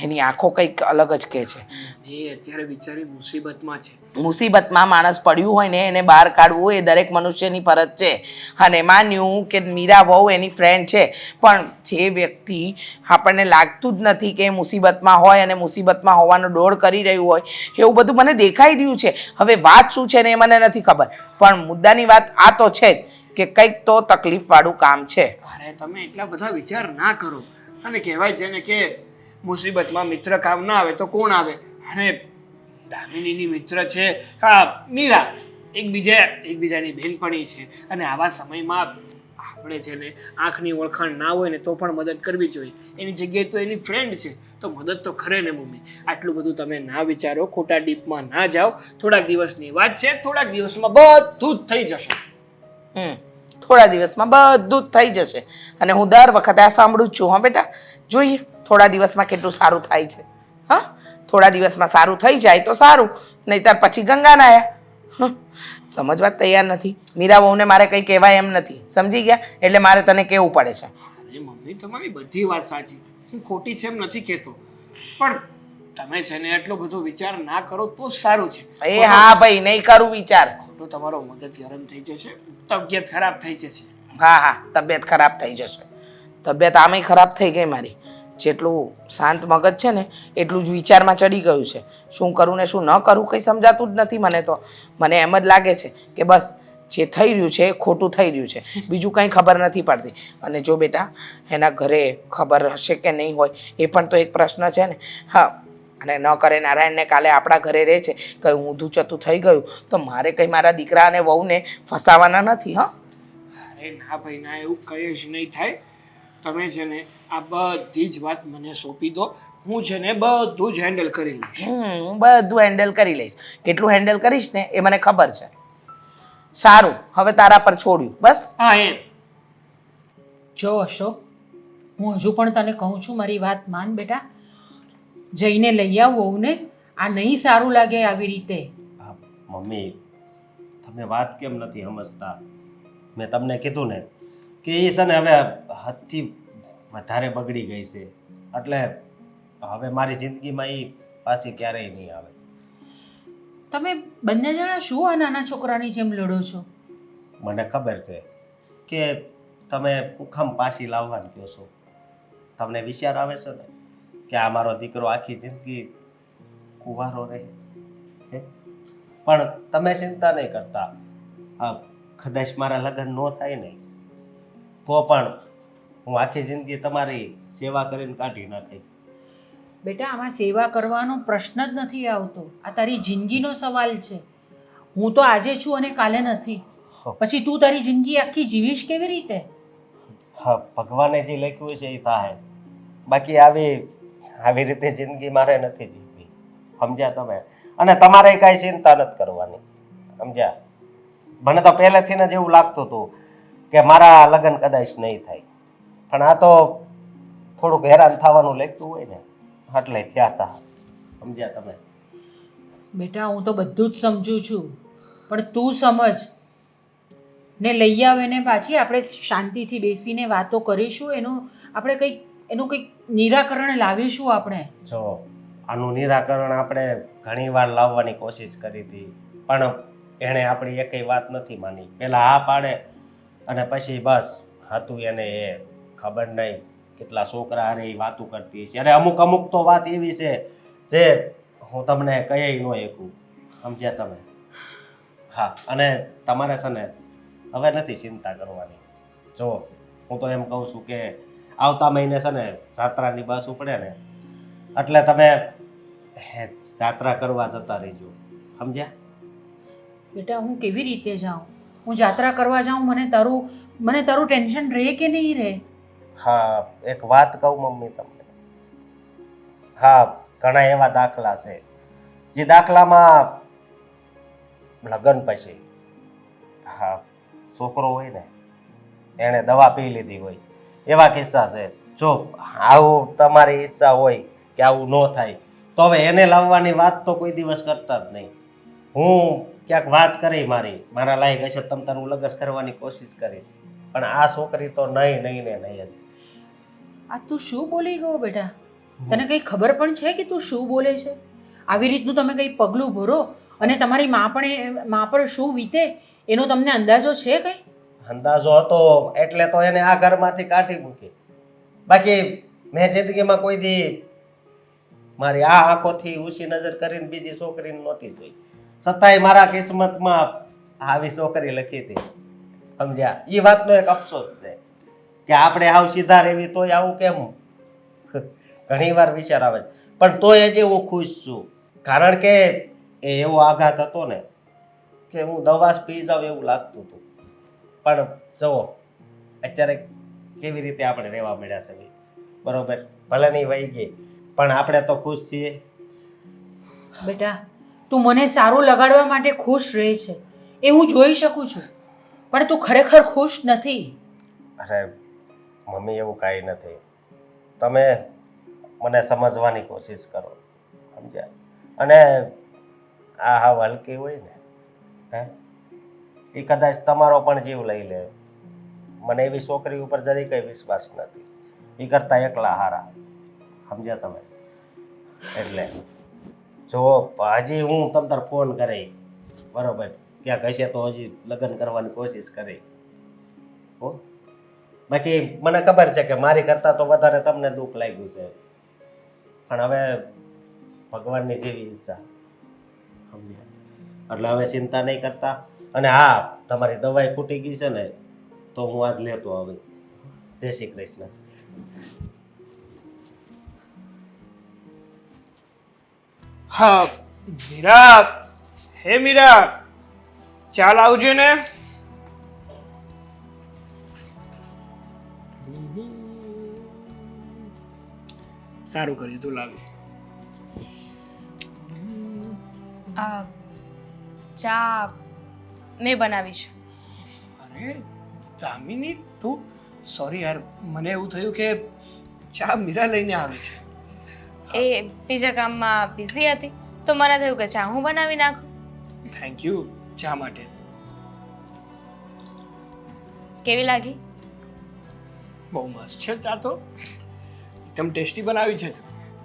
Speaker 4: એની આંખો કંઈક અલગ જ કહે છે.
Speaker 5: એ અત્યારે બિચારી મુસીબતમાં છે.
Speaker 4: મુસીબતમાં માણસ પડ્યું હોય ને એને બહાર કાઢવું એ દરેક મનુષ્યની ફરજ છે. અને માન્યું કે મીરા વહુ એની ફ્રેન્ડ છે, પણ જે વ્યક્તિ આપણને લાગતું જ નથી કે એ મુસીબતમાં હોય અને મુસીબતમાં હોવાનો ડોળ કરી રહ્યું હોય એવું બધું મને દેખાઈ રહ્યું છે. હવે વાત શું છે ને એ મને નથી ખબર, પણ મુદ્દાની વાત આ તો છે જ કે કંઈક તો તકલીફવાળું કામ છે.
Speaker 5: અરે તમે એટલા બધા વિચાર ના કરો. અને કહેવાય છે ને કે મુસીબતમાં મિત્ર કામ ના આવે તો કોણ આવે? અને દામિનીની મિત્ર છે મીરા, એકબીજાની બેનપણી છે. અને આવા સમયમાં આપણે છે ને આંખની ઓળખાણ ના હોય ને તો પણ મદદ કરવી જોઈએ. એની જગ્યાએ તો એની ફ્રેન્ડ છે તો મદદ તો ખરે ને મમ્મી. આટલું બધું તમે ના વિચારો, ખોટા ડીપમાં ના જાઓ. થોડાક દિવસની વાત છે, થોડાક દિવસમાં બધું જ થઈ જશે.
Speaker 4: થોડા દિવસમાં બધું જ થઈ જશે. અને હું દર વખતે આ સાંભળું જ છું. હા બેટા, જોઈએ થોડા દિવસમાં કેટલું સારું થાય છે. હા, થોડા દિવસમાં સારું થઈ જાય તો સારું, નહીંતર પછી ગંગા નાયા. સમજવા તૈયાર નથી. મીરા વહુને મારે કંઈ કહેવાય એમ નથી, સમજી ગયા? એટલે મારે તને કહેવું પડે છે.
Speaker 5: અરે મમ્મી, તમારી બધી વાત સાચી. હું ખોટી છે એમ નથી કહેતો, પણ તમે છે ને એટલો બધો વિચાર ના કરો તો સારું છે.
Speaker 4: એ હા ભાઈ, નહીં કરું વિચાર.
Speaker 5: ખોટો તમારો મગજ ગરમ થઈ જશે, તબિયત ખરાબ થઈ જશે.
Speaker 4: હા, તબિયત ખરાબ થઈ જશે. તબિયત આમેય ખરાબ થઈ ગઈ મારી. જેટલું શાંત મગજ છે ને એટલું જ વિચારમાં ચડી ગયું છે. શું કરું ને શું ન કરું કંઈ સમજાતું જ નથી મને તો. મને એમ જ લાગે છે કે બસ જે થઈ રહ્યું છે એ ખોટું થઈ રહ્યું છે, બીજું કંઈ ખબર નથી પડતી. અને જો બેટા એના ઘરે ખબર હશે કે નહીં હોય એ પણ તો એક પ્રશ્ન છે ને. હા, અને ન કરે નારાયણને કાલે આપણા ઘરે રહે છે, કંઈ ઊંધું ચતું થઈ ગયું તો મારે કંઈ મારા દીકરા અને વહુને ફસાવાના નથી. હા,
Speaker 5: અરે ના ભાઈ ના, એવું કંઈ જ નહીં થાય. તમે છે ને આ બધી જ વાત મને સોંપી દો. હું છે ને બધું જ હેન્ડલ કરી લઈશ.
Speaker 4: હું બધું હેન્ડલ કરી લઈશ. કેટલું હેન્ડલ કરીશ ને એ મને ખબર છે. સારું, હવે તારા પર છોડ્યું બસ.
Speaker 5: હા એમ.
Speaker 3: જો અશોક, હું હજુ પણ તને કહું છું, મારી વાત માન બેટા. જઈને લઈ આવ વહુને. આ નહીં સારું લાગે આવી રીતે.
Speaker 1: મમ્મી, તમે વાત કેમ નથી સમજતા? મેં તમને કીધું ને કે એ છે ને હવે હદથી વધારે બગડી ગઈ છે. એટલે હવે મારી જિંદગીમાં એ પાછી ક્યારેય નહીં આવે.
Speaker 3: તમે બંને જણા શું આ નાના છોકરાની જેમ લડો છો?
Speaker 1: મને ખબર છે કે તમે હુકમ પાછી લાવવાનું કહો છો. તમને વિચાર આવે છે ને કે આ મારો દીકરો આખી જિંદગી કુંવારો રહે. પણ તમે ચિંતા નહીં કરતા. કદાચ મારા લગ્ન ન થાય ને તો પણ હું આખી જિંદગી તમારી સેવા કરીને કાઢી નાખી.
Speaker 3: બેટા આમાં સેવા કરવાનો પ્રશ્ન જ નથી આવતો. આ તારી જિંદગીનો સવાલ છે. હું તો આજે છું અને કાલે નથી. પછી તું તારી જિંદગી આખી જીવીશ કેવી રીતે?
Speaker 1: હા, ભગવાને જે લખ્યું છે એ થાય. બાકી આવી રીતે જિંદગી મારે નથી જીવવી. સમજ્યા તમે? અને તમારે કાંઈ ચિંતા નથી કરવાની. સમજ્યા? મને તો પહેલેથી જ એવું લાગતું હતું કે મારા લગ્ન કદાચ નહીં થાય, પણ આ તો થોડુંક હેરાન થવાનું લાગતું હોય ને એટલે થયા હતા. સમજ્યા તમે?
Speaker 3: બેટા હું તો બધું જ સમજુ છું, પણ તું સમજ ને લઈ આવે ને પાછી આપણે શાંતિથી બેસીને વાતો કરીશું. એનું કંઈક નિરાકરણ લાવીશું આપણે.
Speaker 1: જો આનું નિરાકરણ આપણે ઘણી વાર લાવવાની કોશિશ કરી હતી, પણ એણે આપણી એકેય વાત નથી માની. પહેલાં હા પાડે અને પછી બસ હતું એને એ ખબર નહીં કેટલા છોકરા હારે એ વાતું કરતી છે. અરે અમુક તો વાત એવી છે જે હું તમને કહી ન શકું. સમજ્યા તમે? હા, અને તમારે છે ને હવે નથી ચિંતા કરવાની. જો હું તો એમ કહું છું કે આવતા મહિને છે ને જાત્રાની બસ ઉપડે ને એટલે તમે જાત્રા કરવા જતા રહેજો. સમજ્યા?
Speaker 3: બેટા હું કેવી રીતે જાઉં? હું જાત્રા કરવા જાઉં મને તારું ટેન્શન રહે કે નહીં રહે?
Speaker 1: હા, એક વાત કહું મમ્મી તમને. હા, ઘણા એવા દાખલા છે જે દાખલામાં લગ્ન પછી હા છોકરો હોય ને એણે દવા પી લીધી હોય એવા કિસ્સા છે. જો આવું તમારી ઈચ્છા હોય કે આવું ન થાય તો હવે એને લાવવાની વાત તો કોઈ દિવસ કરતા જ નહીં. હું ક્યાંક વાત કરી મારા લાયક હશે તમ તારું લગ્ન કરવાની કોશિશ કરીશ, પણ આ છોકરી તો નહીં ને નહીં જ.
Speaker 3: આ તું શું બોલી ગયો બેટા? તને કંઈ ખબર પણ છે કે તું શું બોલે છે? આવી રીતનું તમે કંઈ પગલું ભરો અને તમારી મા પર શું વીતે એનો તમને અંદાજો છે કંઈ?
Speaker 1: અંદાજો હતો એટલે તો એને આ ઘરમાંથી કાઢી મૂકી. બાકી મેં જિંદગીમાં કોઈ દી મારી આ આંખોથી ઊંચી નજર કરીને બીજી છોકરીને નહોતી જોઈ. છતાંય મારા કિસ્મતમાં આવી છોકરી લખી હતી. સમજ્યા? એ વાતનો એક અફસોસ છે કે આપણે આવ સીધા રહેવી તોય આવું કેમ ઘણી વાર વિચાર આવે છે. પણ તોય હજી હું ખુશ છું, કારણ કે એ એવો આઘાત હતો ને કે હું દવા જ પી જાઉં એવું લાગતું હતું. પણ જુઓ અત્યારે કેવી રીતે આપણે રહેવા મળ્યા છે. બરોબર, ભલે નહીં વહી ગઈ પણ આપણે તો ખુશ છીએ.
Speaker 3: બેટા તું મને સારું લગાડવા માટે ખુશ રહે છે એ હું જોઈ શકું છું, પણ તું ખરેખર ખુશ નથી.
Speaker 1: અરે મમ્મી, એવું કાંઈ નથી. તમે મને સમજવાની કોશિશ કરો. સમજ્યા? અને આ હાવ હલકી હોય ને એ કદાચ તમારો પણ જીવ લઈ લે. મને એવી છોકરી ઉપર જરી કંઈ વિશ્વાસ નથી. એ કરતાં એકલા હારા. સમજ્યા તમે? એટલે જો હજી હું તમ તાર ફોન કરી બરોબર ક્યાંક હશે તો હજી લગ્ન કરવાની કોશિશ કરી હો. બાકી મને ખબર છે કે મારી કરતાં તો વધારે તમને દુઃખ લાગ્યું છે, પણ હવે ભગવાનની જેવી ઈચ્છા. સમજ્યા? એટલે હવે ચિંતા નહીં કરતા. અને હા, તમારી દવાઈ ફૂટી ગઈ છે ને તો હું આજ લેતો આવે. જય શ્રી કૃષ્ણ.
Speaker 5: હા મીરા, હે મીરા, ચાલ આવજે ને. સારું કર્યું તું લાવી.
Speaker 6: આ ચા મેં બનાવી છે.
Speaker 5: અરે દામિની, તું સોરી યાર, મને એવું થયું કે ચા મીરા લઈને આવે છે.
Speaker 6: એ બીજા કામમાં બિઝી હતી તો મને થયું કે ચા હું બનાવી નાખું.
Speaker 5: થેન્ક યુ ચા માટે.
Speaker 6: કેવી લાગી?
Speaker 5: બહુ મસ્ત છે ચા તો, એકદમ ટેસ્ટી બનાવી છે.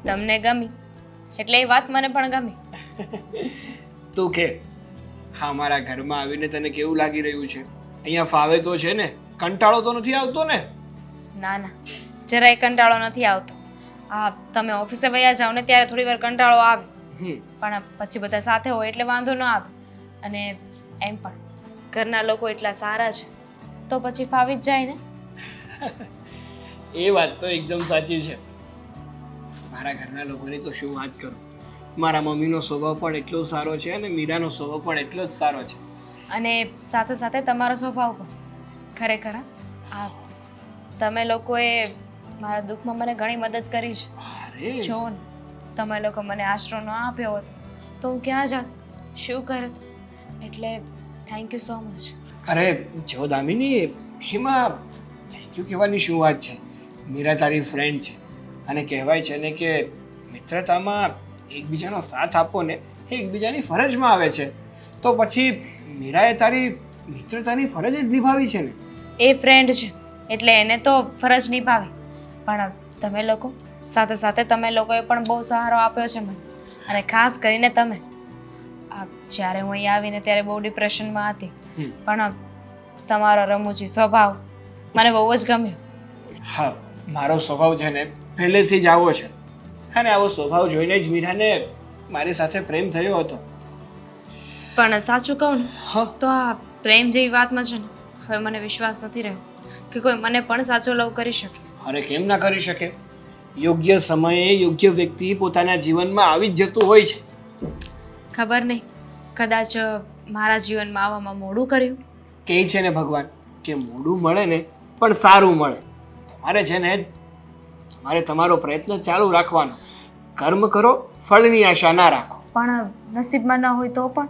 Speaker 6: તમને ગમી એટલે એ વાત મને પણ ગમી.
Speaker 5: તું કે હા, મારા ઘરમાં આવીને તને કેવું લાગી રહ્યું છે? અહીંયા ફાવે તો છે ને? કંટાળો તો નથી આવતો ને?
Speaker 6: ના ના, જરાય કંટાળો નથી આવતો. હા, તમે ઓફિસે વયા જાઓ ને ત્યારે થોડી વાર કંટાળો આવે, પણ પછી બધા સાથે હોય એટલે વાંધો ન આવે. અને એમ પણ ઘરના લોકો એટલા સારા છે તો પછી ફાવી જ જાય ને.
Speaker 5: એ વાત તો એકદમ સાચી છે. મારા ઘરના લોકોની તો શું વાત કરું. મારા મમ્મીનો સ્વભાવ પણ એટલો સારો છે અને મીરાનો સ્વભાવ પણ એટલો જ સારો છે.
Speaker 6: અને સાથે સાથે તમારો સ્વભાવ પણ ખરેખર આ તમે લોકોએ મારા દુઃખમાં મને ઘણી મદદ કરી છે.
Speaker 5: અરે
Speaker 6: જો ને તમે લોકો મને આશરો ન આપ્યો હોત તો હું ક્યાં જાત, શું કરત. એટલે થેન્ક યુ સો મચ.
Speaker 5: અરે જો દામિની, એમાં થેન્ક યુ કહેવાની શું વાત છે. મીરા તારી ફ્રેન્ડ છે અને કહેવાય છે ને કે મિત્રતામાં એકબીજાનો સાથ આપવો ને એ એકબીજાની ફરજમાં આવે છે. તો પછી મીરાએ તારી મિત્રતાની ફરજ જ નિભાવી છે ને.
Speaker 6: એ ફ્રેન્ડ છે એટલે એને તો ફરજ નિભાવી, પણ તમે લોકો સાથે સાથે તમે લોકોએ પણ બહુ સહારો આપ્યો છે મને. અને ખાસ કરીને તમે જ્યારે હું અહીં આવીને ત્યારે બહુ ડિપ્રેશનમાં હતી, પણ તમારો રમૂજી સ્વભાવ મને બહુ જ ગમ્યો.
Speaker 5: હા, મારો સ્વભાવ છે ને પહેલેથી જ આવો છે અને આવો સ્વભાવ જોઈને જ મીરાને મારી સાથે પ્રેમ થયો હતો.
Speaker 6: પણ સાચું કહું ને
Speaker 5: હા,
Speaker 6: તો આ પ્રેમ જેવી વાતમાં છે ને હવે મને વિશ્વાસ નથી રહ્યો કે કોઈ મને પણ સાચો લવ કરી શકે.
Speaker 5: અરે કેમ ના કરી શકે. યોગ્ય સમયે યોગ્ય વ્યક્તિ પોતાના જીવનમાં આવી જ જતું હોય છે.
Speaker 6: ખબર નહીં, કદાચ મારા જીવનમાં આવવામાં મોડું કર્યું.
Speaker 5: કહે છે ને ભગવાન કે મોડું મળે ને પણ સારું મળે. તમારે છે ને તમારે તમારો પ્રયત્ન ચાલુ રાખવાનો. કર્મ કરો, ફળની આશા ના રાખો.
Speaker 6: પણ નસીબમાં ન હોય તો પણ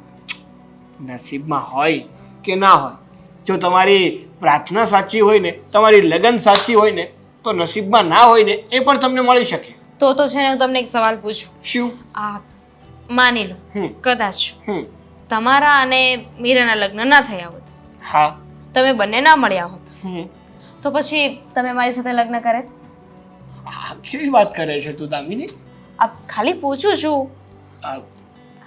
Speaker 5: નસીબમાં હોય કે ના હોય, જો તમારી પ્રાર્થના સાચી હોય ને, તમારી લગન સાચી હોય ને, તો નસીબમાં ના હોય ને એ પણ તમને મળી શકે.
Speaker 6: તો છે ને હું તમને એક સવાલ પૂછું.
Speaker 5: શું?
Speaker 6: આ માની લો કદાચ
Speaker 5: હમ
Speaker 6: તમારા અને મીરાના લગ્ન ના થયા હોત,
Speaker 5: હા
Speaker 6: તમે બંને ના મળ્યા હોત,
Speaker 5: હમ
Speaker 6: તો પછી તમે મારી સાથે લગ્ન કરે?
Speaker 5: આ કેવી વાત કરે છે તું દામિની?
Speaker 6: આ ખાલી પૂછું છું,
Speaker 5: આ,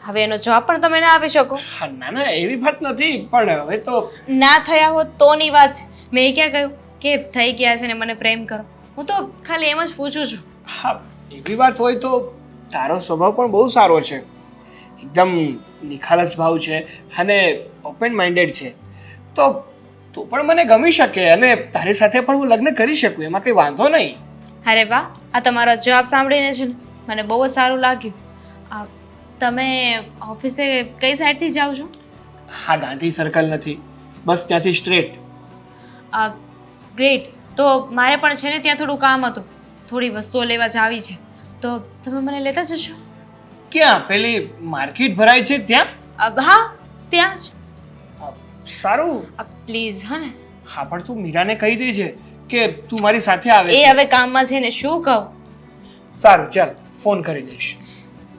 Speaker 6: હવે એનો જવાબ પણ તમે ના આપી શકો.
Speaker 5: હા, ના ના એવી વાત નથી, પણ હવે તો
Speaker 6: ના થયા હોત તોની વાત છે. મેં ક્યાં કહ્યું કે થઈ ગયા છે ને મને પ્રેમ કરો. હું તો ખાલી એમ જ પૂછું છું.
Speaker 5: હા, એવી વાત હોય તો તારો સ્વભાવ પણ બહુ સારો છે. એકદમ નિખાલસ ભાવ છે અને ઓપન માઇન્ડેડ છે. તો તું પણ મને ગમી શકે અને તારી સાથે પણ હું લગ્ન કરી શકું, એમાં કંઈ વાંધો નહીં.
Speaker 6: અરે વાહ, આ તમારો જવાબ સાંભળીને છે ને મને બહુ જ સારું લાગ્યું. આ તમે ઓફિસે કઈ સાઈડથી જાઓ છો?
Speaker 5: હા, ગાંધી સર્કલ નથી, બસ ત્યાંથી સ્ટ્રેટ.
Speaker 6: ગ્રેટ. તો મારે પણ છે ને ત્યાં થોડું કામ હતું, થોડી વસ્તુઓ લેવા જાવી છે, તો તમે મને લેતા જશો?
Speaker 5: ક્યાં? પેલી માર્કેટ ભરાય છે ત્યાં?
Speaker 6: હા, ત્યાં જ.
Speaker 5: સારું.
Speaker 6: પ્લીઝ હા ને.
Speaker 5: હા, પણ તું મીરાને કહી દેજે કે તું મારી સાથે આવે
Speaker 6: એ
Speaker 5: છે.
Speaker 6: હવે કામમાં છે ને, શું કહું.
Speaker 5: સારું, ચાલ ફોન કરી દઈશ.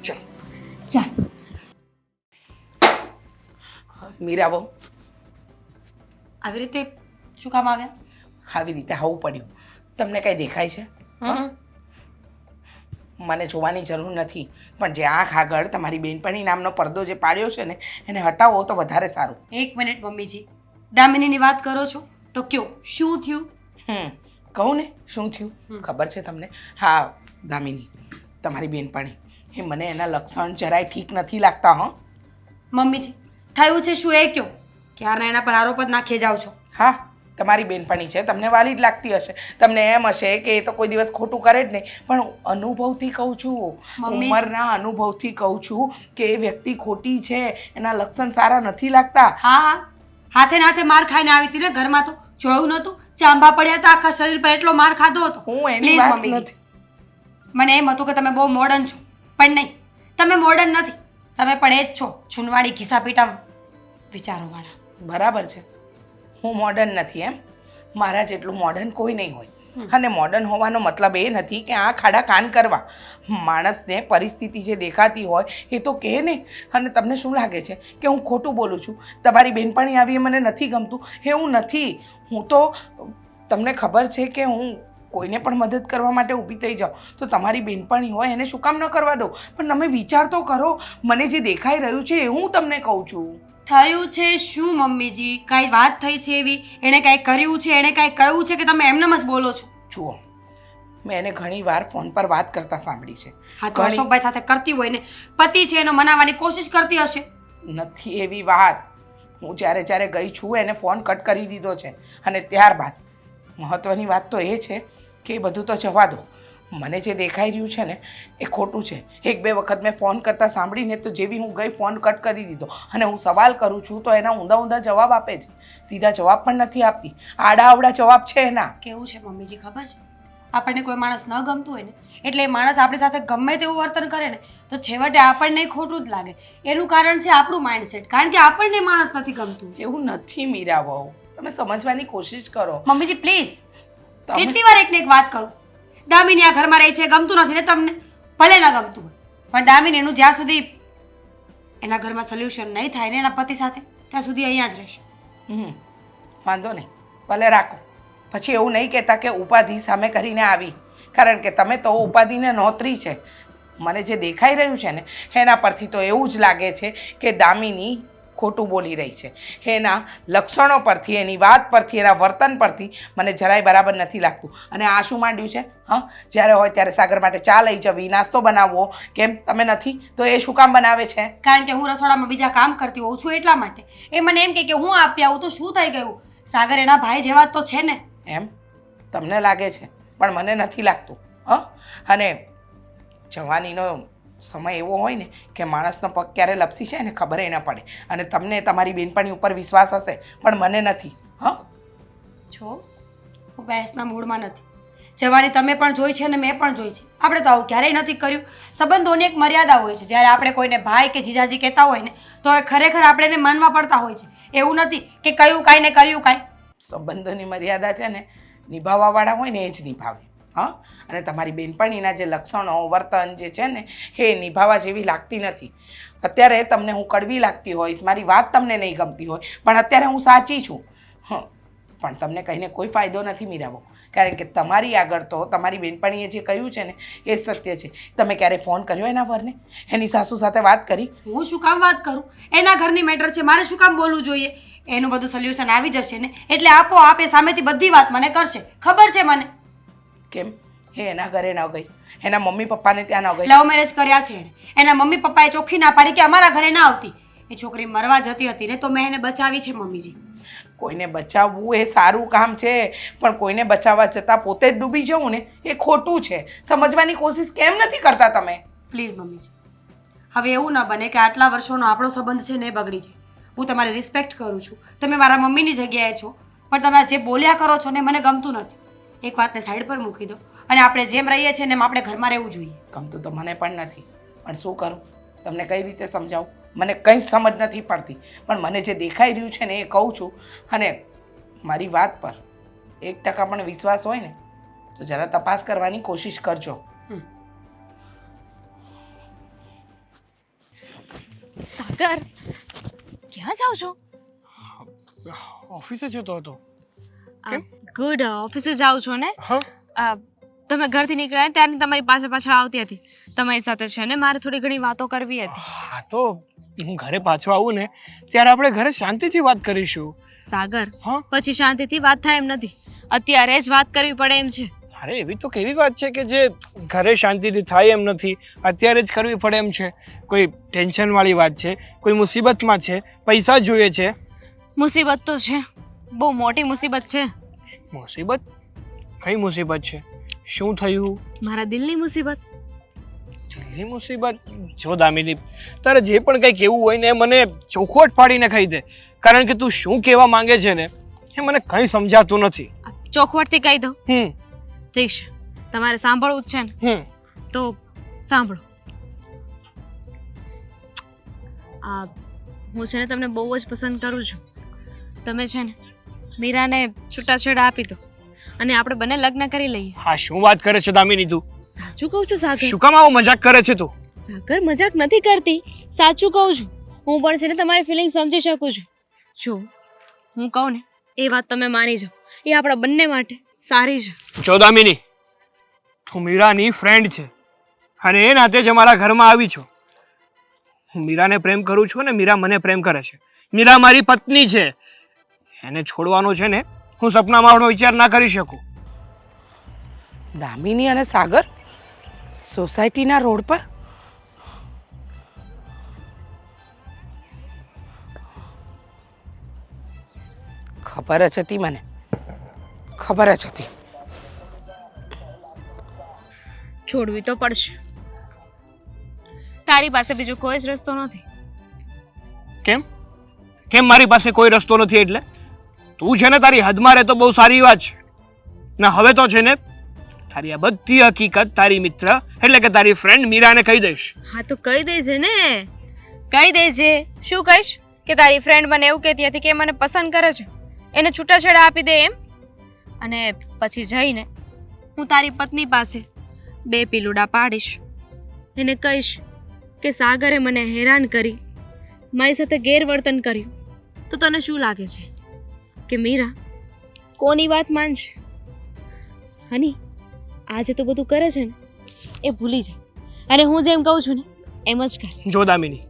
Speaker 5: ચાલ.
Speaker 6: ચાલ.
Speaker 4: મીરા બહુ
Speaker 2: આવી રીતે શું કામ આવ્યા?
Speaker 4: આવી રીતે આવવું પડ્યું. તમને કંઈ દેખાય છે? મને જોવાની જરૂર નથી, પણ જે આંખ આગળ તમારી બેનપણી નામનો પડદો જે પાડ્યો છે ને એને હટાવો તો વધારે સારું.
Speaker 2: એક મિનિટ મમ્મીજી, દામિનીની વાત કરો છો તો કયો શું થયું?
Speaker 4: કહું ને શું થયું ખબર છે તમને? હા દામિની, તમારી બેનપણી એ મને એના લક્ષણ જરાય ઠીક નથી લાગતા. હં
Speaker 2: મમ્મીજી થયું છે શું એ કયો? ક્યારના એના પર આરોપ જ નાખી જાઓ છો.
Speaker 4: હા, તમારી બેનપણી છે, તમને વાલી જ લાગતી હશે, તમને એમ હશે કે એ તો કોઈ દિવસ ખોટું કરે જ નહીં, પણ અનુભવથી કહું છું,
Speaker 2: મમ્મી.
Speaker 4: ઉંમરના અનુભવથી કહું છું કે એ વ્યક્તિ ખોટી છે, એના લક્ષણ સારા નથી લાગતા.
Speaker 2: હા હા, હાથે ને હાથે માર ખાઈને આવી હતી ને ઘરમાં, તો જોયું નહોતું? ચાંબા પડ્યા હતા આખા શરીર પર, એટલો માર ખાધો હતો.
Speaker 4: હું એની
Speaker 2: Please,
Speaker 4: વાત
Speaker 2: મમ્મીજી.
Speaker 4: નથી.
Speaker 2: મને એમ હતું કે તમે બહુ મોડર્ન છો, પણ નહીં, તમે મોડર્ન નથી, તમે પણ એ જ છો છૂનવાડી ઘીસા પીટા વિચારોવાળા.
Speaker 4: બરાબર છે, હું મોડર્ન નથી એમ? મારા જેટલું મોડર્ન કોઈ નહીં હોય. અને મોડર્ન હોવાનો મતલબ એ નથી કે આ ખાડા કાન કરવા. માણસને પરિસ્થિતિ જે દેખાતી હોય એ તો કહે ને. અને તમને શું લાગે છે કે હું ખોટું બોલું છું? તમારી બેનપણી આવી એ મને નથી ગમતું એવું નથી. હું તો તમને ખબર છે કે હું કોઈને પણ મદદ કરવા માટે ઊભી થઈ જાઉં તો તમારી બેનપણી હોય એને શું કામ ન કરવા દઉં? પણ તમે વિચાર તો કરો, મને જે દેખાઈ રહ્યું છે એ હું તમને કહું છું.
Speaker 2: થયું છે શું મમ્મીજી? કાંઈ વાત થઈ છે એવી? એણે કાંઈ કર્યું છે, એણે કાંઈ કહ્યું છે કે તમે એમનેમ જ બોલો છો?
Speaker 4: જુઓ, મેં એને ઘણી વાર ફોન પર વાત કરતા સાંભળી છે.
Speaker 2: હા, તો અશોકભાઈ સાથે કરતી હોય ને, પતિ છે એનો મનાવવાની કોશિશ કરતી હશે.
Speaker 4: નથી એવી વાત. હું જ્યારે જ્યારે ગઈ છું એને ફોન કટ કરી દીધો છે. અને ત્યારબાદ મહત્ત્વની વાત તો એ છે કે એ બધું તો જવા દો. મને જે દેખાઈ રહ્યું છે ને એ ખોટું છે. 1-2 વખત મેં ફોન કરતાં સાંભળીને તો જેવી હું ગઈ ફોન કટ કરી દીધો. અને હું સવાલ કરું છું તો એના ઊંધા ઊંધા જવાબ આપે છે. સીધા જવાબ પણ નથી આપતી. આડા અવડા જવાબ છે એના.
Speaker 2: કેવું છે મમ્મીજી ખબર છે, આપણને કોઈ માણસ ન ગમતું હોય ને એટલે એ માણસ આપણી સાથે ગમે તેવું વર્તન કરે ને તો છેવટે આપણને ખોટું જ લાગે. એનું કારણ છે આપણું માઇન્ડસેટ, કારણ કે આપણને માણસ નથી ગમતું.
Speaker 4: એવું નથી મીરા વહુ, તમે સમજવાની કોશિશ કરો.
Speaker 2: મમ્મીજી પ્લીઝ,
Speaker 4: તમે-
Speaker 2: કેટલી વાર એકને એક વાત કરું, દામિની આ ઘરમાં રહી છે, ગમતું નથી ને તમને, ભલે ના ગમતું હોય પણ દામિનીનું જ્યાં સુધી એના ઘરમાં સોલ્યુશન નહીં થાય ને એના પતિ સાથે ત્યાં સુધી અહીંયા જ રહેશે.
Speaker 4: વાંધો નહીં, ભલે રાખો. પછી એવું નહીં કહેતા કે ઉપાધિ સામે કરીને આવી, કારણ કે તમે તો ઉપાધિને નોતરી છે. મને જે દેખાઈ રહ્યું છે ને એના પરથી તો એવું જ લાગે છે કે દામિની ખોટું બોલી રહી છે. એના લક્ષણો પરથી, એની વાત પરથી, એના વર્તન પરથી મને જરાય બરાબર નથી લાગતું. અને આ શું માંડ્યું છે? જ્યારે હોય ત્યારે સાગર માટે ચા લઈ જવી, નાસ્તો બનાવવો, કેમ તમે નથી તો એ શું કામ બનાવે છે?
Speaker 2: કારણ કે હું રસોડામાં બીજા કામ કરતી હોઉં છું એટલા માટે. એ મને એમ કહે કે હું આપી આવું તો શું થઈ ગયું, સાગર એના ભાઈ જેવા તો છે ને.
Speaker 4: એમ તમને લાગે છે પણ મને નથી લાગતું. અને જવાનીનો સમય એવો હોય ને કે માણસનો પગ ક્યારે લપસી છે ને ખબર ન પડે. અને તમને તમારી બેનપણી ઉપર વિશ્વાસ હશે પણ મને નથી.
Speaker 2: છો હું બહેસના મૂડમાં નથી. જવાની તમે પણ જોઈ છે અને મેં પણ જોઈ છે. આપણે તો આવું ક્યારેય નથી કર્યું. સંબંધોની એક મર્યાદા હોય છે. જ્યારે આપણે કોઈને ભાઈ કે જીજાજી કહેતા હોય ને તો એ ખરેખર આપણે એને માનવા પડતા હોય છે. એવું નથી કે કયું કાંઈ ને કર્યું કાંઈ.
Speaker 4: સંબંધોની મર્યાદા છે ને નિભાવવાવાળા હોય ને એ જ નિભાવે. અને તમારી બેનપણીના જે લક્ષણો, વર્તન જે છે ને એ નિભાવવા જેવી લાગતી નથી. અત્યારે તમને હું કડવી લાગતી હોઈશ, મારી વાત તમને નહીં ગમતી હોય, પણ અત્યારે હું સાચી છું. પણ તમને કહીને કોઈ ફાયદો નથી મીરાબો, કારણ કે તમારી આગળ તો તમારી બેનપણીએ જે કહ્યું છે ને એ સત્ય છે. તમે ક્યારે ફોન કર્યો એના વરને? એની સાસુ સાથે વાત કરી?
Speaker 2: હું શું કામ વાત કરું? એના ઘરની મેટર છે, મારે શું કામ બોલવું જોઈએ? એનું બધું સોલ્યુશન આવી જશે ને એટલે આપોઆપ એ સામેથી બધી વાત મને કરશે. ખબર છે મને.
Speaker 4: કેમ એ એના ઘરે ન ગઈ? એના મમ્મી પપ્પાને ત્યાં ન ગઈ?
Speaker 2: લવ મેરેજ કર્યા છે એણે. એના મમ્મી પપ્પાએ ચોખ્ખી ના પાડી કે અમારા ઘરે ના આવતી. એ છોકરી મરવા જતી હતી ને તો મેં એને બચાવી છે મમ્મીજી.
Speaker 4: કોઈને બચાવવું એ સારું કામ છે પણ કોઈને બચાવવા જતાં પોતે જ ડૂબી જવું ને એ ખોટું છે. સમજવાની કોશિશ કેમ નથી કરતા તમે?
Speaker 2: પ્લીઝ મમ્મીજી, હવે એવું ના બને કે આટલા વર્ષોનો આપણો સંબંધ છે ને એ બગડી જાય. હું તમારી રિસ્પેક્ટ કરું છું, તમે મારા મમ્મીની જગ્યાએ છો, પણ તમે જે બોલ્યા કરો છો ને મને ગમતું નથી. એક વાતને સાઈડ પર મૂકી દો અને આપણે જેમ રહીએ છીએ ને એમ આપણે ઘરમાં રહેવું જોઈએ.
Speaker 4: ગમતું તો મને પણ નથી, પણ શું કરું? તમને કઈ રીતે સમજાવું? મને કંઈ સમજ નથી પડતી. પણ મને જે દેખાઈ રહ્યું છે ને એ કહું છું. અને મારી વાત પર 1% પણ વિશ્વાસ હોય ને તો જરા તપાસ કરવાની કોશિશ કરજો.
Speaker 6: સાગર, ક્યાં જાઓ છો?
Speaker 5: ઓફિસે જતો હતો.
Speaker 6: ગુડ, ઓફિસે જાઓ છો ને?
Speaker 5: હા.
Speaker 6: તમે ઘરથી નીકળ્યા ને ત્યારે તમારી પાછળ આવતી હતી. તમારી સાથે છે ને મારે થોડી ઘણી વાતો કરવી હતી.
Speaker 5: હા તો હું ઘરે પાછો આવું ને ત્યારે આપણે ઘરે શાંતિથી વાત કરીશું.
Speaker 6: સાગર,
Speaker 5: હા?
Speaker 6: પછી શાંતિથી વાત થાય એમ નથી, અત્યારે જ વાત કરવી પડે એમ છે.
Speaker 5: અરે એવી તો કેવી વાત છે કે જે ઘરે શાંતિથી થાય એમ નથી, અત્યારે જ કરવી પડે એમ છે? કોઈ ટેન્શનવાળી વાત છે? કોઈ મુસીબતમાં છે? પૈસા જોઈએ છે?
Speaker 6: મુસીબત તો છે, બહુ મોટી મુસીબત છે.
Speaker 5: મુસીબત? કઈ મુસીબત છે? શું થયું?
Speaker 6: મારા દિલની મુસીબત.
Speaker 5: દિલની મુસીબત? જો દામિની, તારે જે પણ કંઈ કહેવું હોય ને એ મને ચોખવટ પાડીને કહી દે, કારણ કે તું શું કહેવા માંગે છે ને એ મને કંઈ સમજાતું નથી.
Speaker 6: ચોખવટથી કહી દઉં? ઠીક છે, તમારે સાંભળવું જ છે ને તો સાંભળો. હું છે ને તમને બહુ જ પસંદ કરું છું. તમે છે ને મીરાને છૂટાછેડા આપી દો અને આપણે બંને લગ્ન કરી લઈએ.
Speaker 5: હા, શું વાત કરે છે દામિની તું?
Speaker 6: સાચું કહું છું સાગર.
Speaker 5: શું કામ આવો મજાક કરે છે તું?
Speaker 6: સાગર, મજાક નથી કરતી, સાચું કહું છું. હું પણ છે ને તમારી ફિલિંગ સમજી શકું છું. જો હું કહું ને એ વાત તમે માની જાઓ, એ આપણા બંને માટે સારી છે.
Speaker 5: જો દામિની, તું મીરાની ફ્રેન્ડ છે અને એ નાતે જ અમારા ઘરમાં આવી છો. હું મીરાને પ્રેમ કરું છું અને મીરા મને પ્રેમ કરે છે. મીરા મારી પત્ની છે, એને છોડવાનો છે ને હું સપનામાં આવવાનો વિચાર ના કરી શકું.
Speaker 4: દામિની અને સાગર સોસાયટીના રોડ પર? ખબર જ હતી મને, ખબર જ હતી.
Speaker 6: છોડવી તો પડશે. તારી પાસે બીજો કોઈ જ રસ્તો નથી.
Speaker 5: કેમ કેમ મારી પાસે કોઈ રસ્તો નથી? એટલે તું છે ને તારી હદમાં રહે તો બહુ સારી વાત છે ને. હવે તો છે ને તારી આ બધી હકીકત તારી મિત્ર એટલે કે તારી ફ્રેન્ડ મીરાને કહી દઈશ.
Speaker 6: હા તો કહી દેજે ને, કહી દેજે. શું કહીશ? કે તારી ફ્રેન્ડ મને એવું કહેતી હતી કે મને પસંદ કરે છે, એને છૂટાછેડા આપી દે એમ. અને પછી જઈને હું તારી પત્ની પાસે 2 પીલુડા પાડીશ. એને કહીશ કે સાગરે મને હેરાન કરી, મારી સાથે ગેરવર્તન કર્યું. તો તને શું લાગે છે કે મીરા કોની વાત માનશે? હની, આજે તો બધું કરે છે ને એ ભૂલી જાય, અને હું જેમ કહું છું ને એમ જ કર.
Speaker 5: જો દામિની,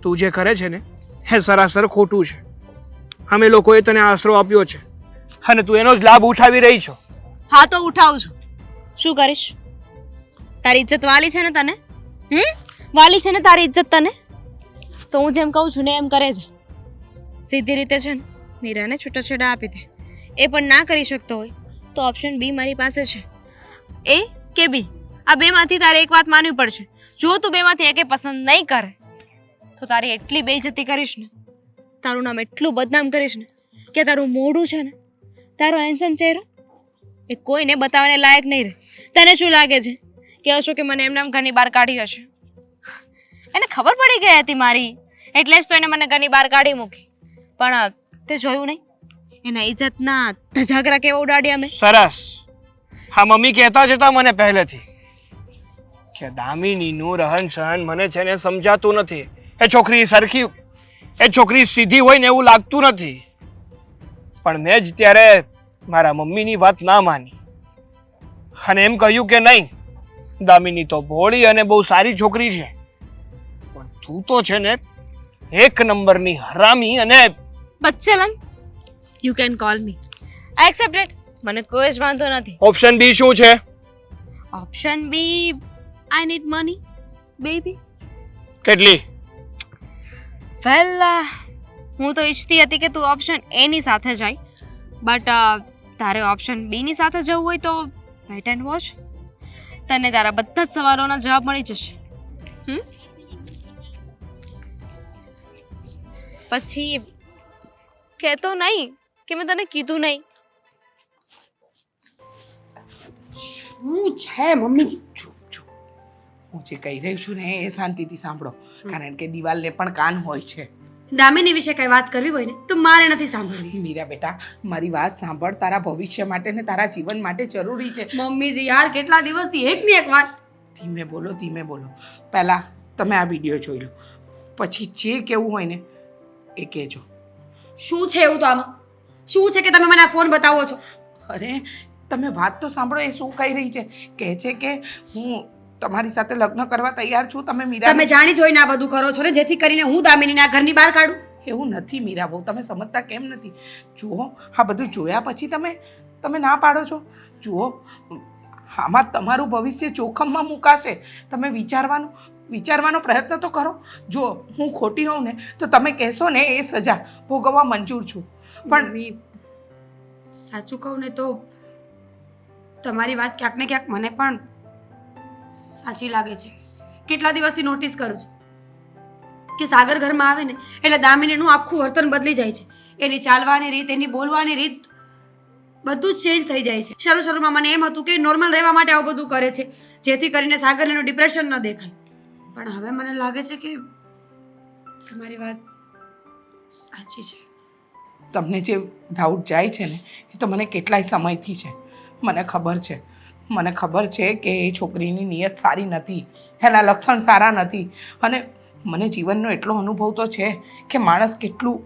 Speaker 5: તું જે કરે છે ને એ સરાસર ખોટું છે. અમે લોકોએ તને આશરો આપ્યો છે અને તું એનો જ લાભ ઉઠાવી રહી છો.
Speaker 6: હા તો ઉઠાવું છું. શું કરીશ? તારી ઇજ્જત વાલી છે ને તને? વાલી છે ને તારી ઇજ્જત તને? તો હું જેમ કહું છું ને એમ કરે છે. સીધી રીતે છે ને મીરાને છૂટાછેડા આપી દે. એ પણ ના કરી શકતો હોય તો ઓપ્શન બી મારી પાસે છે. એ કે બી, આ બેમાંથી તારે એક વાત માનવી પડશે. જો તું બેમાંથી એકે પસંદ નહીં કરે તો તારી એટલી બેઇજ્જતી કરીશ ને, તારું નામ એટલું બદનામ કરીશ ને કે તારું મોઢું છે ને, તારો હેન્ડસમ ચહેરો એ કોઈને બતાવવાને લાયક નહીં રહે. તને શું લાગે છે કે અશોકે મને એમનામ ઘરની બહાર કાઢી હશે? એને ખબર પડી ગઈ હતી મારી, એટલે જ તો એને મને ઘરની બહાર કાઢી મૂકી. પણ તે જોયું નહીં એના ઇજ્જતના ધજાગરા કેવા ઉડાડ્યા મેં.
Speaker 5: સરસ. હા, મમ્મી કહેતા જ હતા મને પહેલેથી કે દામિનીનું રહન સહન મને છે ને સમજાતું નથી. એ છોકરી સરખી, એ છોકરી સીધી હોય ને એવું લાગતું નથી. પણ મેં જ ત્યારે મારા મમ્મીની વાત ના માની અને એમ કહ્યું કે નહીં, દામિની તો ભોળી અને બહુ સારી છોકરી છે, પણ તું તો છે ને એક નંબરની હરામી અને
Speaker 6: બચ્ચલન. You can call me, I accept it. મને કોઈ જ વાંધો નથી.
Speaker 5: ઓપ્શન બી શું છે?
Speaker 6: Option B, I need money baby.
Speaker 5: કેટલી?
Speaker 6: વેલ, હું તો ઈચ્છતી હતી કે તું ઓપ્શન એ ની સાથે જાય, બટ તારે ઓપ્શન બી ની સાથે જવું હોય તો વેઇટ એન્ડ વોચ. તને તારા બધા જ સવાલોના જવાબ મળી જશે. પછી કહેતો નહીં કે મેં તને કીધું નહીં.
Speaker 2: શું છે મમ્મીજી?
Speaker 4: હું જે કહી રહી છું ને એ શાંતિથી સાંભળો, કારણ કે દિવાલને પણ કાન હોય છે.
Speaker 2: દામિની વિશે કઈ વાત કરવી હોય ને તો મારે નથી સાંભળવી.
Speaker 4: મીરા બેટા, મારી વાત સાંભળ. તારા ભવિષ્ય માટે ને તારા જીવન માટે જરૂરી છે.
Speaker 2: મમ્મીજી યાર, કેટલા દિવસથી એકની એક વાત.
Speaker 4: ધીમે બોલો, ધીમે બોલો. પહેલાં તમે આ વિડીયો જોઈ લો, પછી જે કેવું હોય ને એ કહેજો.
Speaker 2: શું છે એવું તો આમાં? શું છે કે તમે મને આ ફોન બતાવો છો?
Speaker 4: અરે તમે વાત તો સાંભળો. એ શું કહી રહી છે? કહે છે કે હું તમારી સાથે લગ્ન કરવા તૈયાર છું. તમે મીરા,
Speaker 2: તમે જાણી જોઈને આ બધું કરો છો ને જેથી કરીને હું દામિનીને આ ઘરની બહાર કાઢું.
Speaker 4: એવું નથી મીરા બહુ, તમે સમજતા કેમ નથી? જુઓ, આ બધું જોયા પછી તમે ના પાડો છો. જુઓ, આમાં તમારું ભવિષ્ય જોખમમાં મુકાશે. તમે વિચારવાનો પ્રયત્ન તો કરો. જો હું ખોટી હોઉં ને તો તમે કહેશો ને એ સજા ભોગવવા મંજૂર છું. પણ
Speaker 2: સાચું કહું ને તો તમારી વાત ક્યાંક ને ક્યાંક મને પણ સાચી લાગે છે. કેટલા દિવસથી નોટિસ કરું છું કે સાગર ઘરમાં આવે ને એટલે દામિનીનું આખું વર્તન બદલી જાય છે. એની ચાલવાની રીત, એની બોલવાની રીત, બધું જ ચેન્જ થઈ જાય છે. શરૂમાં મને એમ હતું કે નોર્મલ રહેવા માટે આવું બધું કરે છે જેથી કરીને સાગરને એનું ડિપ્રેશન ન દેખાય. પણ હવે મને લાગે છે કે તમારી વાત સાચી છે.
Speaker 4: તમને જે ડાઉટ જાય છે ને એ તો મને કેટલાય સમયથી છે. મને ખબર છે કે એ છોકરીની નિયત સારી નથી, એના લક્ષણ સારા નથી. અને મને જીવનનો એટલો અનુભવ તો છે કે માણસ કેટલું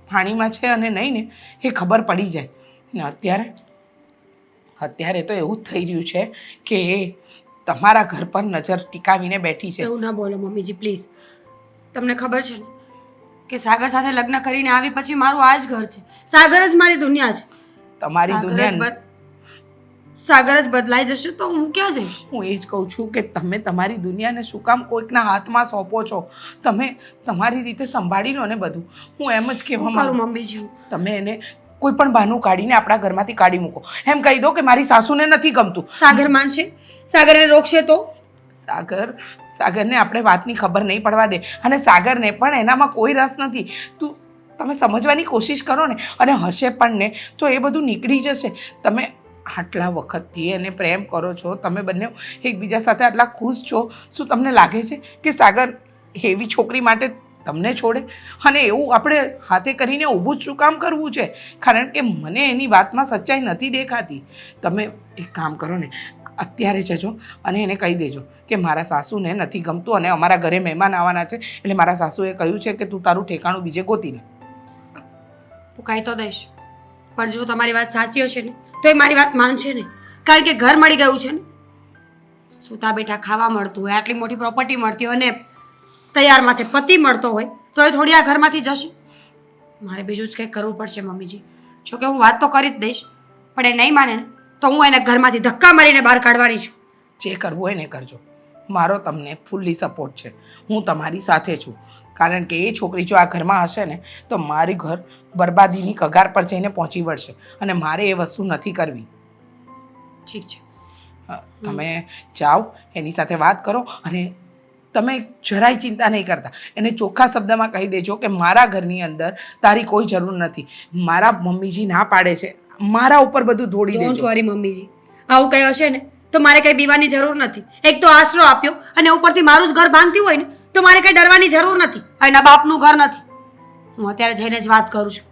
Speaker 4: પાણીમાં છે અને નહીં ને એ ખબર પડી જાય. ને અત્યારે તો એવું જ થઈ રહ્યું છે કે એ તમારા ઘર પર નજર ટીકાવીને બેઠી છે.
Speaker 2: એવું ના બોલો મમ્મીજી પ્લીઝ. તમને ખબર છે ને કે સાગર સાથે લગ્ન કરીને આવી પછી મારું આ જ ઘર છે. સાગર જ મારી દુનિયા છે.
Speaker 4: તમારી દુનિયા
Speaker 2: સાગર જ બદલાઈ જશે તો હું ક્યાં જઈશ?
Speaker 4: હું એ જ કહું છું કે તમે તમારી દુનિયાને શું કામ કોઈકના હાથમાં સોંપો છો? તમે તમારી રીતે સંભાળી લો ને બધું. હું એમ જ કહેવા
Speaker 2: શું કરું
Speaker 4: માંગુ
Speaker 2: મમ્મીજી હું?
Speaker 4: તમે એને કોઈ પણ બહાનું કાઢીને આપણા ઘરમાંથી કાઢી મૂકો. એમ કહી દો કે મારી સાસુને નથી ગમતું.
Speaker 2: સાગર માનશે? સાગરને રોકશે તો?
Speaker 4: સાગરને આપણે વાતની ખબર નહીં પડવા દે. અને સાગરને પણ એનામાં કોઈ રસ નથી. તમે સમજવાની કોશિશ કરો ને. અને હશે પણ ને તો એ બધું નીકળી જશે. તમે આટલા વખતથી એને પ્રેમ કરો છો, તમે બંને એકબીજા સાથે આટલા ખુશ છો, શું તમને લાગે છે કે સાગર એવી છોકરી માટે તમને છોડે? અને એવું આપણે હાથે કરીને ઊભું જ શું કામ કરવું છે? કારણ કે મને એની વાતમાં સચ્ચાઈ નથી દેખાતી. તમે એક કામ કરો ને, અત્યારે જજો અને એને કહી દેજો કે મારા સાસુને નથી ગમતું અને અમારા ઘરે મહેમાન આવવાના છે, એટલે મારા સાસુએ કહ્યું છે કે તું તારું ઠેકાણું બીજે ગોતી લે.
Speaker 2: હું કહી તો દઈશ, પણ જો તમારી વાત સાચી હશે ને તો એ મારી વાત માનશે નહીં. કારણ કે ઘર મળી ગયું છે ને, સૂતા બેઠા ખાવા મળતું હોય, આટલી મોટી પ્રોપર્ટી મળતી હોય અને તૈયાર માથે પતિ મળતો હોય તો એ થોડી આ ઘરમાંથી જશે. મારે બીજું જ કંઈક કરવું પડશે મમ્મીજી. જો કે હું વાત તો કરી જ દઈશ, પણ એ નહીં માને ને તો હું એને ઘરમાંથી ધક્કા મારીને બહાર કાઢવાની છું.
Speaker 4: જે કરવું હોય ને કરજો. મારો તમને ફૂલ્લી સપોર્ટ છે. હું તમારી સાથે છું. કારણ કે એ છોકરી જો આ ઘરમાં હશે ને તો મારી ઘર બરબાદીની કગાર પર જઈને પહોંચી વળશે અને મારે એ વસ્તુ નથી કરવી.
Speaker 2: ઠીક છે,
Speaker 4: તમે જાઓ, એની સાથે વાત કરો અને તમે જરાય ચિંતા નહીં કરતા. એને ચોખ્ખા શબ્દમાં કહી દેજો કે મારા ઘરની અંદર તારી કોઈ જરૂર નથી. મારા મમ્મીજી ના પાડે છે, મારા ઉપર બધું ઢોળી
Speaker 2: ડોન્ટ
Speaker 4: દેજો.
Speaker 2: વરી મમ્મીજી. આવું કંઈ હશે ને તો મારે કંઈ બીવાની જરૂર નથી. એક તો આશરો આપ્યો અને ઉપરથી મારું જ ઘર ભાંગતી હોય ને તો મારે કંઈ ડરવાની જરૂર નથી. એના બાપનું ઘર નથી. હું અત્યારે જઈને જ વાત કરું છું.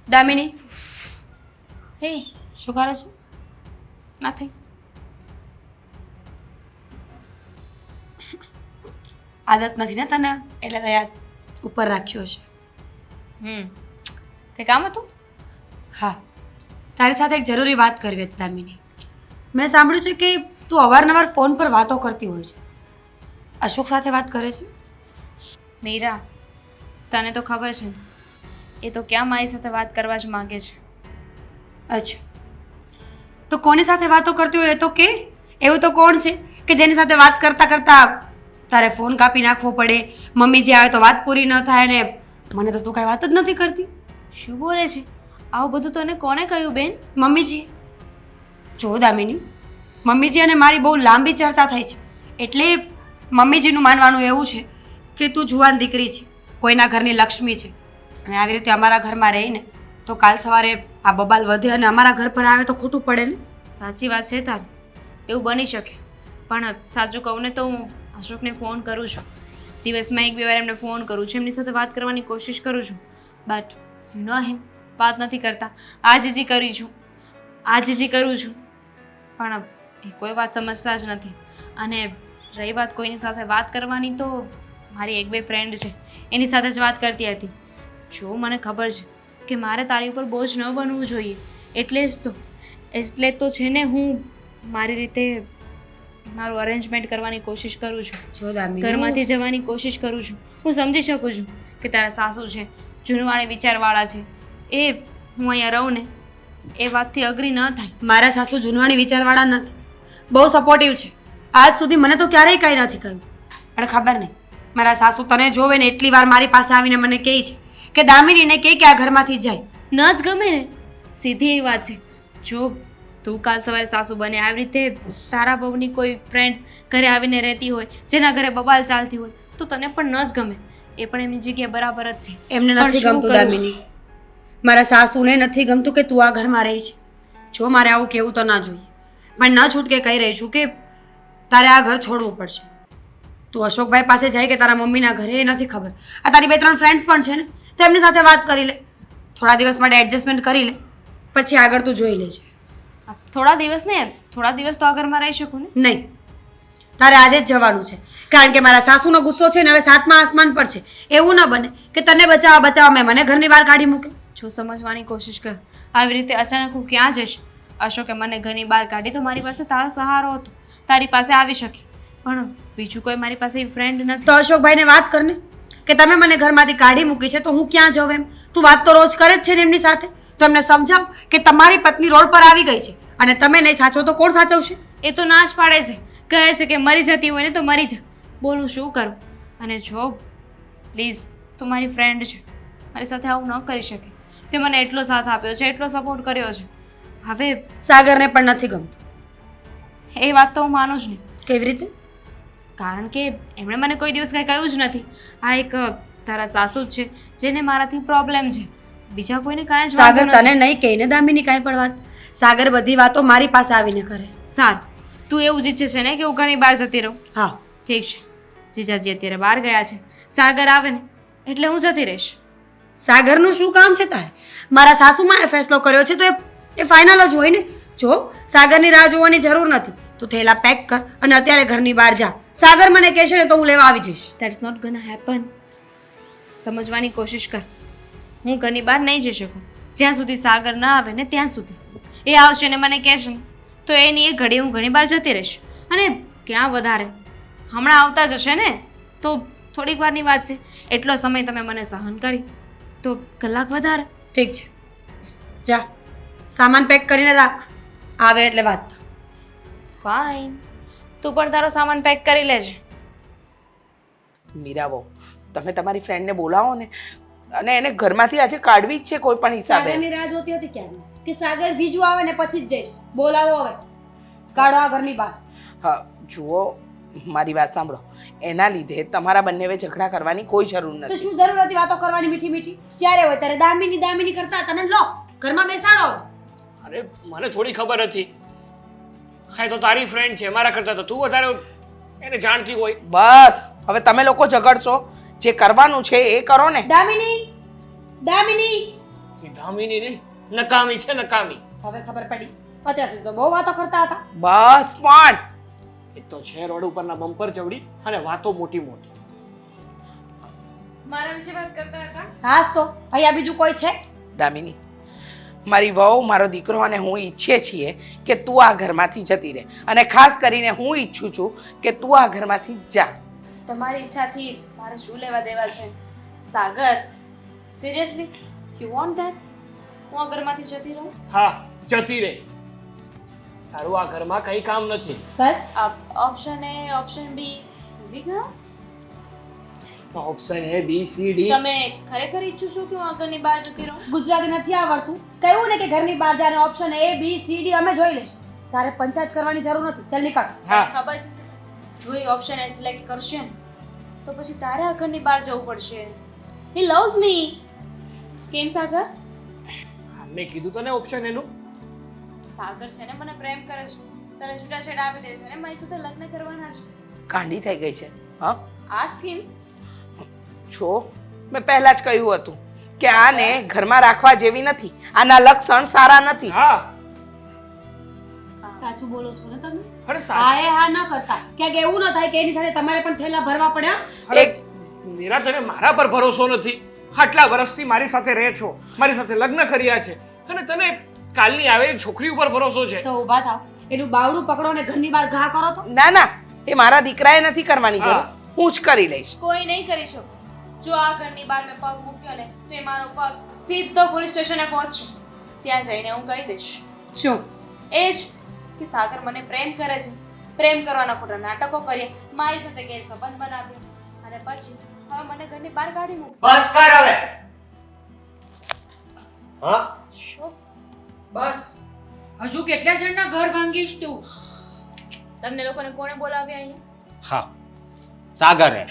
Speaker 2: દામિની,
Speaker 6: હે
Speaker 2: શું કરે છે?
Speaker 6: નથી.
Speaker 2: આદત નથી ને તને, એટલે તો યાદ ઉપર રાખ્યો છે.
Speaker 6: કંઈ કામ હતું?
Speaker 2: હા, તારી સાથે એક જરૂરી વાત કરવી હતી દામિની. મેં સાંભળ્યું છે કે તું અવારનવાર ફોન પર વાતો કરતી હોય છે. અશોક સાથે વાત કરે છે?
Speaker 6: મીરા, તને તો ખબર છે ને, એ તો ક્યાં મારી સાથે વાત કરવા જ માંગે છે.
Speaker 2: અચ્છા, તો કોની સાથે વાતો કરતી હોય એ તો કે. એવું તો કોણ છે કે જેની સાથે વાત કરતાં કરતાં તારે ફોન કાપી નાખવો પડે, મમ્મીજી આવે તો વાત પૂરી ન થાય ને મને તો તું કાંઈ વાત જ નથી કરતી.
Speaker 6: શું બોલે છે? આવું બધું તને કોણે કહ્યું બેન?
Speaker 2: મમ્મીજી. જો દામિની, મમ્મીજી અને મારી બહુ લાંબી ચર્ચા થઈ છે. એટલે મમ્મીજીનું માનવાનું એવું છે કે તું જુવાન દીકરી છે, કોઈના ઘરની લક્ષ્મી છે, અને આવી રીતે અમારા ઘરમાં રહીને તો કાલ સવારે આ બબાલ વધે અને અમારા ઘર પર આવે તો ખોટું પડે ને.
Speaker 6: સાચી વાત છે તારી, એવું બની શકે. પણ સાચું કહું ને તો હું અશોકને ફોન કરું છું. દિવસમાં 1-2 વાર એમને ફોન કરું છું, એમની સાથે વાત કરવાની કોશિશ કરું છું, બટ યુ નો હિમ, વાત નથી કરતા. આજીજી કરી છું, આજીજી કરું છું, પણ એ કોઈ વાત સમજતા જ નથી. અને રહી વાત કોઈની સાથે વાત કરવાની, તો મારી 1-2 ફ્રેન્ડ છે, એની સાથે જ વાત કરતી હતી. જો મને ખબર છે કે મારે તારી ઉપર બોજ ન બનવું જોઈએ, એટલે તો છે ને હું મારી રીતે મારું અરેન્જમેન્ટ કરવાની કોશિશ કરું છું.
Speaker 2: જો દામિની,
Speaker 6: ઘરમાંથી જવાની કોશિશ કરું છું. હું સમજી શકું છું કે તારા સાસુ છે, જૂનવાણી વિચારવાળા છે, એ હું અહીંયા રહું ને એ વાતથી અગ્રી ન થાય.
Speaker 2: મારા સાસુ જૂનવાણી વિચારવાળા નથી, બહુ સપોર્ટિવ છે. આજ સુધી મને તો ક્યારેય કંઈ નથી કહ્યું. પણ ખબર નહીં, મારા સાસુ તને જોવે ને એટલી વાર મારી પાસે આવીને મને કહે છે કે દામિનીને કહે કે આ ઘરમાંથી જાય.
Speaker 6: ન જ ગમે ને, સીધી એ વાત છે. જો તું કાલ સવારે સાસુ બને આવી રીતે તારા બહુની કોઈ ફ્રેન્ડ ઘરે આવીને રહેતી હોય, જેના ઘરે બબાલ ચાલતી હોય, તો તને પણ ન જ ગમે. એ પણ એમની જગ્યાએ બરાબર જ છે.
Speaker 2: એમને
Speaker 6: પણ
Speaker 2: નથી
Speaker 6: શું
Speaker 2: ગમતું
Speaker 6: કરું?
Speaker 2: દામિની, મારા સાસુને નથી ગમતું કે તું આ ઘરમાં રહી છે. જો મારે આવું કહેવું તો ના જોઈએ, પણ ન છૂટકે કહી રહી છું કે તારે આ ઘર છોડવું પડશે. તું અશોકભાઈ પાસે જાય કે તારા મમ્મીના ઘરે એ નથી ખબર. આ તારી 2-3 ફ્રેન્ડ્સ પણ છે ને, તો એમની સાથે વાત કરી લે. થોડા દિવસ માટે એડજસ્ટમેન્ટ કરી લે, પછી આગળ તું જોઈ લેજે.
Speaker 6: થોડા દિવસ ને, થોડા દિવસ તો આ ઘરમાં રહી શકું ને.
Speaker 2: નહીં, તારે આજે જ જવાનું છે. કારણ કે મારા સાસુનો ગુસ્સો છે ને હવે 7મા આસમાન પર છે. એવું ન બને કે તને બચાવવા મેં મને ઘરની બહાર કાઢી મૂકે.
Speaker 6: જો સમજવાની કોશિશ કર. આવી રીતે અચાનક હું ક્યાં જઈશ? અશોકે મને ઘરની બહાર કાઢી તો મારી પાસે તારો સહારો હતો, તારી પાસે આવી શકી. પણ બીજું કોઈ મારી પાસે ફ્રેન્ડ નથી.
Speaker 2: તો અશોકભાઈને વાત કરને. કે તમે મને ઘરમાંથી કાઢી મૂકી છે તો હું ક્યાં જાઉં એમ? તું વાત તો રોજ કરે જ છે ને એમની સાથે. તો એમને સમજાવ કે તમારી પત્ની રોડ પર આવી ગઈ છે અને તમે નહીં સાચવો તો કોણ સાચવશે?
Speaker 6: એ તો ના જ પાડે છે, કહે છે કે મરી જતી હોય ને તો મરી જા. બોલું શું કરું? અને જો પ્લીઝ, તું મારી ફ્રેન્ડ છે, મારી સાથે આવું ન કરી શકે. તે મને એટલો સાથ આપ્યો છે, એટલો સપોર્ટ કર્યો છે. હવે
Speaker 2: સાગરને પણ નથી ગમતું.
Speaker 6: એ વાત તો હું માનું જ નહીં,
Speaker 2: કેવી રીતે?
Speaker 6: કારણ કે એમણે મને કોઈ દિવસ કંઈ કહ્યું જ નથી. આ એક તારા સાસુ જ છે જેને મારાથી પ્રોબ્લેમ છે, બીજા કોઈને કાંઈ જ વાંધો
Speaker 2: સાગર તને
Speaker 6: નથી.
Speaker 2: નહીં કહીને દામિની કાંઈ પણ વાત. સાગર બધી વાતો મારી પાસે આવીને કરે.
Speaker 6: સારું, તું એવું જ ઈચ્છે છે ને કે હું ઘણી બહાર જતી રહું?
Speaker 2: હા,
Speaker 6: ઠીક છે, જીજાજી અત્યારે બહાર ગયા છે, સાગર આવે ને એટલે હું જતી રહીશ.
Speaker 2: સાગરનું શું કામ છે તારે? મારા સાસુમાએ ફેસલો કર્યો છે તો એ ફાઇનલ જ હોય ને. જો સાગરની રાહ જોવાની જરૂર નથી. તું થેલા પેક કર અને અત્યારે ઘરની બહાર જા. સાગર મને કહેશે ને તો હું લેવા આવી જઈશ.
Speaker 6: That's not gonna happen. સમજવાની કોશિશ કર. હું ઘરની બહાર નહીં જઈ શકું જ્યાં સુધી સાગર ના આવે ને ત્યાં સુધી. એ આવશે ને મને કહેશે ને તો એની એક ઘડી હું ઘણી બહાર જતી રહીશ. અને ક્યાં વધારે, હમણાં આવતા જ હશે ને તો થોડીક વારની વાત છે. એટલો સમય તમે મને સહન કરી તો કલાક વધારે.
Speaker 2: ઠીક છે, જા સામાન પેક કરીને રાખ, આવે એટલે વાત.
Speaker 6: ફાઇન, તું પણ તારો સામાન પેક કરી લેજે.
Speaker 4: મીરાબો, તમે તમારી ફ્રેન્ડને બોલાવો ને, અને એને ઘરમાંથી આજે કાઢવી જ છે કોઈ પણ હિસાબે.
Speaker 2: સાગરની રાહ જોતી હતી ક્યારની કે સાગર જીજુ આવે ને પછી જ જઈશ. બોલાવો હવે, કાઢો આ ઘરની બહાર.
Speaker 4: હા જુઓ, મારી વાત સાંભળો, એના લીધે તમારા બંનેવે ઝઘડા કરવાની કોઈ જરૂર
Speaker 2: તો
Speaker 4: નથી.
Speaker 2: શું જરૂર હતી વાતો કરવાની મીઠી મીઠી? જ્યારે હોય ત્યારે દામિની દામિની કરતા તને લો ઘરમાં બેસાડો.
Speaker 5: અરે મને થોડી ખબર હતી. હા, એ તો તારી ફ્રેન્ડ છે, મારા કરતા તો તું વધારે એને જાણતી હોય.
Speaker 4: બસ હવે તમે લોકો ઝઘડશો, જે કરવાનું છે એ કરો ને.
Speaker 2: દામિની, દામિની.
Speaker 5: એ ધામીની નહીં, નકામી છે નકામી.
Speaker 2: હવે ખબર પડી. અત્યાર સુધી તો બહુ વાતો કરતા હતા.
Speaker 4: બસ પણ
Speaker 5: એક તો છે રોડ ઉપરના બમ્પર ચવડી અને વાતો મોટી મોટી.
Speaker 6: મારા વિશે વાત કરતા હતા.
Speaker 2: હાસ તો અહીંયા બીજું કોઈ છે?
Speaker 4: દામિની, મારી વહુ, મારો દીકરો અને હું ઈચ્છીએ છીએ કે તું આ ઘરમાંથી જતી રહે, અને ખાસ કરીને હું ઈચ્છું છું કે તું આ ઘરમાંથી જા.
Speaker 6: તમારી ઈચ્છાથી મારે શું લેવા દેવા છે? સાગર, સિરિયસલી યુ વોન્ટ ધેટ હું આ ઘરમાંથી જતી રહું?
Speaker 5: હા, જતી રહે. તારું આ ઘરમાં કઈ કામ નથી.
Speaker 2: બસ
Speaker 6: ઓપ્શન એ, ઓપ્શન બી, ભૂલી ગયા?
Speaker 5: Option A B C D.
Speaker 6: તમે ખરેખર ઈચ્છો છો કે હું આ ઘરની બહાર જતી રહું?
Speaker 2: ગુજરાતી નથી આવડતું. કહ્યું ને કે ઘરની બહાર જાને option A B C D અમે જોઈ લઈશું. તારે પંચાયત કરવાની જરૂર નથી. ચાલ નીકળ.
Speaker 5: હા.
Speaker 6: તને ખબર છે, જો એ ઓપ્શન એ સિલેક્ટ કરશે ને તો પછી તારે આ ઘરની બહાર જવું પડશે. હી લવ્સ મી. કેમ સાગર?
Speaker 5: મેં કીધું તને ઓપ્શન એનું.
Speaker 6: સાગર છે ને મને પ્રેમ કરે છે, તને છૂટાછેડા આપી દે છે ને મારી સાથે લગ્ન કરવાના છે.
Speaker 4: કાંડી થઈ ગઈ છે. હા,
Speaker 6: આ સ્કીમ
Speaker 4: છો મેં પહેલા જ કહ્યું હતું કે આને ઘરમાં રાખવા જેવી નથી. આના લક્ષણ સારા નથી.
Speaker 5: હા.
Speaker 2: સાચું બોલો છો ને તમે?
Speaker 5: અરે
Speaker 2: હા એ હા ન કરતા. ક્યાંક એવું ન થાય કે એની સાથે તમારે પણ થેલા ભરવા પડ્યા.
Speaker 4: એક
Speaker 5: મીરા, તને મારા પર ભરોસો નથી. આટલા વર્ષથી મારી સાથે રહે છો, મારી સાથે લગ્ન કર્યા છે, અને તને કાલની આવેલી છોકરી ઉપર ભરોસો છે.
Speaker 2: તો ઊભા થાવ, એનું બાવડું પકડો ને ઘરની બહાર ઘા કરો તો.
Speaker 4: ના ના, એ મારા દીકરાએ નથી કરવાની જરૂર.
Speaker 5: હા.
Speaker 4: હું જ કરી લઈશ.
Speaker 6: કોઈ નહીં કરી શકો. જો આ ઘરની બહાર મેં પગ મૂક્યો ને તો એ મારો પગ સીધો પોલીસ સ્ટેશને પહોંચશે. ત્યાં જઈને હું કહી દઈશ
Speaker 2: શું?
Speaker 6: એ જ કે સાગર મને પ્રેમ કરે છે, પ્રેમ કરવાના ખોટા નાટકો કરીએ, મારી સાથે ગેરસંબંધ બનાવ્યો અને પછી હવે મને ઘરની બહાર કાઢી મૂક.
Speaker 1: બસ કર હવે. હા,
Speaker 6: શું?
Speaker 3: બસ હજુ કેટલા જણના ઘર ભાંગીશ તું?
Speaker 6: તમને લોકોને કોણે બોલાવ્યા અહીંયા?
Speaker 1: હા, સાગરે.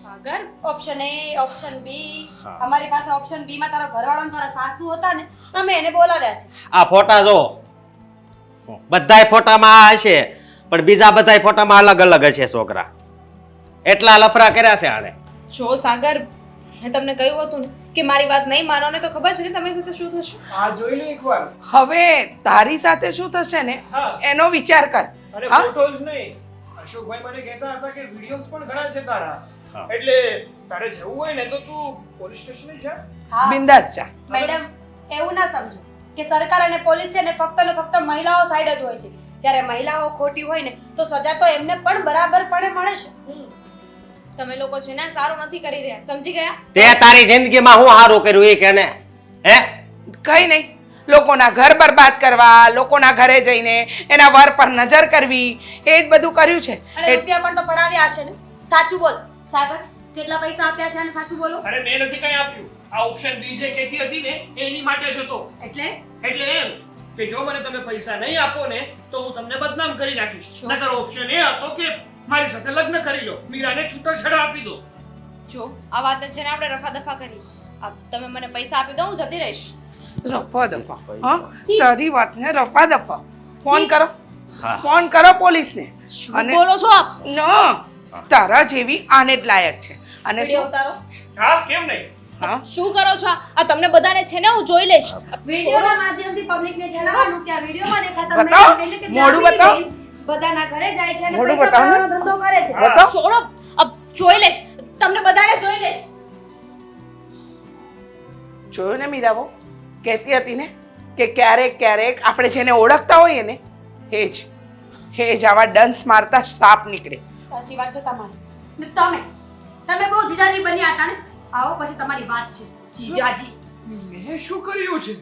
Speaker 6: Sagar?
Speaker 2: Option A option B.
Speaker 1: હા.
Speaker 2: અમારી પાસે ઓપ્શન B માં તારો ઘરવાળો ને તારા સાસુ હતા ને, અમે એને બોલાવ્યા છે.
Speaker 1: આ ફોટા જો, બધાય ફોટામાં આ હશે, પણ બીજા બધાય ફોટામાં અલગ અલગ હશે છોકરા. એટલા લફરા કર્યા છે આણે.
Speaker 6: જો સાગર, મેં તમને કહ્યું હતું ને કે મારી વાત નહીં માનો ને તો ખબર છે ને તમારી સાથે શું થશે?
Speaker 5: આ જોઈ લે એકવાર.
Speaker 4: હવે તારી સાથે શું થશે ને
Speaker 5: હા.
Speaker 4: એનો વિચાર કર.
Speaker 5: અરે
Speaker 4: હા?
Speaker 5: ફોટોઝ નહીં, અશોકભાઈ મને કહેતા હતા કે વિડિયોઝ પણ ઘણા છે તારા.
Speaker 1: હા.
Speaker 5: એટલે તારે જવું હોય ને તો તું પોલીસ સ્ટેશને જા.
Speaker 2: હા
Speaker 4: બિંદાસ જા.
Speaker 2: મેડમ, એવું ના સમજો કે સરકાર અને પોલીસ છે ને ફક્ત મહિલાઓ સાઈડ જ હોય છે. જ્યારે મહિલાઓ ખોટી હોય ને તો સજા તો એમને પણ બરાબર પડે મળે છે.
Speaker 6: તમે લોકો છે ને સારું નથી કરી રહ્યા, સમજી ગયા?
Speaker 1: તે તારી જિંદગીમાં હું સારું કર્યું એ કે ને હે
Speaker 4: કઈ નહીં, લોકોના ઘર બરબાદ કરવા, લોકોના ઘરે જઈને એના વર પર નજર કરવી, એ જ બધું કર્યું છે.
Speaker 2: અને રૂપિયા પણ તો પડાવ્યા હશે ને? સાચું બોલ સાગર, કેટલા પૈસા આપ્યા છે અને સાચું બોલો.
Speaker 5: અરે મેં નથી કઈ આપ્યું. આ ઓપ્શન બી જે કહેતી હતી ને એની માટે જ હતો. એટલે એમ કે જો મને તમે પૈસા નહીં આપો ને તો હું તમને બદનામ કરી નાખીશ. નકર ઓપ્શન એ હતો કે મારી સાથે લગ્ન કરી લો, મીરાને છૂટાછેડા આપી દો.
Speaker 6: જો આ વાત છે ને આપણે રફા દફા કરી. તમે મને પૈસા આપી દો, હું જતી રહીશ.
Speaker 4: રફા દફા, હા તારી વાતને રફા દફા. ફોન કરો,
Speaker 1: હા.
Speaker 4: ફોન કરો પોલીસને.
Speaker 6: શું બોલો છો આપ?
Speaker 4: ન તારા જેવી આને જ લાયક છે. અને
Speaker 2: વિડિયો
Speaker 4: શું
Speaker 2: ઉતારો.
Speaker 5: હા કેમ નહીં?
Speaker 4: હા
Speaker 6: શું કરો છો આ? તમને બધાને છે ને હું જોઈ લઈશ.
Speaker 2: વિડિયોના માધ્યમથી પબ્લિકને જણાવવાનું કે આ વિડિયોમાં દેખાતા
Speaker 4: બતાવો,
Speaker 2: એટલે કે
Speaker 4: મોઢું
Speaker 2: ત્યાં
Speaker 4: બતાવો.
Speaker 2: બેન બધાના ઘરે જાય છે અને
Speaker 4: મોઢું
Speaker 2: પૈસા
Speaker 4: બતાવો ને.
Speaker 2: કમાવાનો ધંધો કરે છે.
Speaker 4: બતાવો.
Speaker 6: છોડો, અબ જોઈ લઈશ, તમને બધાને જોઈ લઈશ.
Speaker 4: જોયું ને મીરાબો, કહેતી હતી ને કે ક્યારેક ક્યારેક આપણે જેને ઓળખતા હોઈએ ને એ જ આવા ડંસ મારતા સાપ નીકળે.
Speaker 2: સાચી વાત છે તમારી. ને તમે બહુ જીજાજી બન્યા હતા ને? આવો પછી તમારી વાત છે. જીજાજી
Speaker 5: મેં શું કર્યું છે?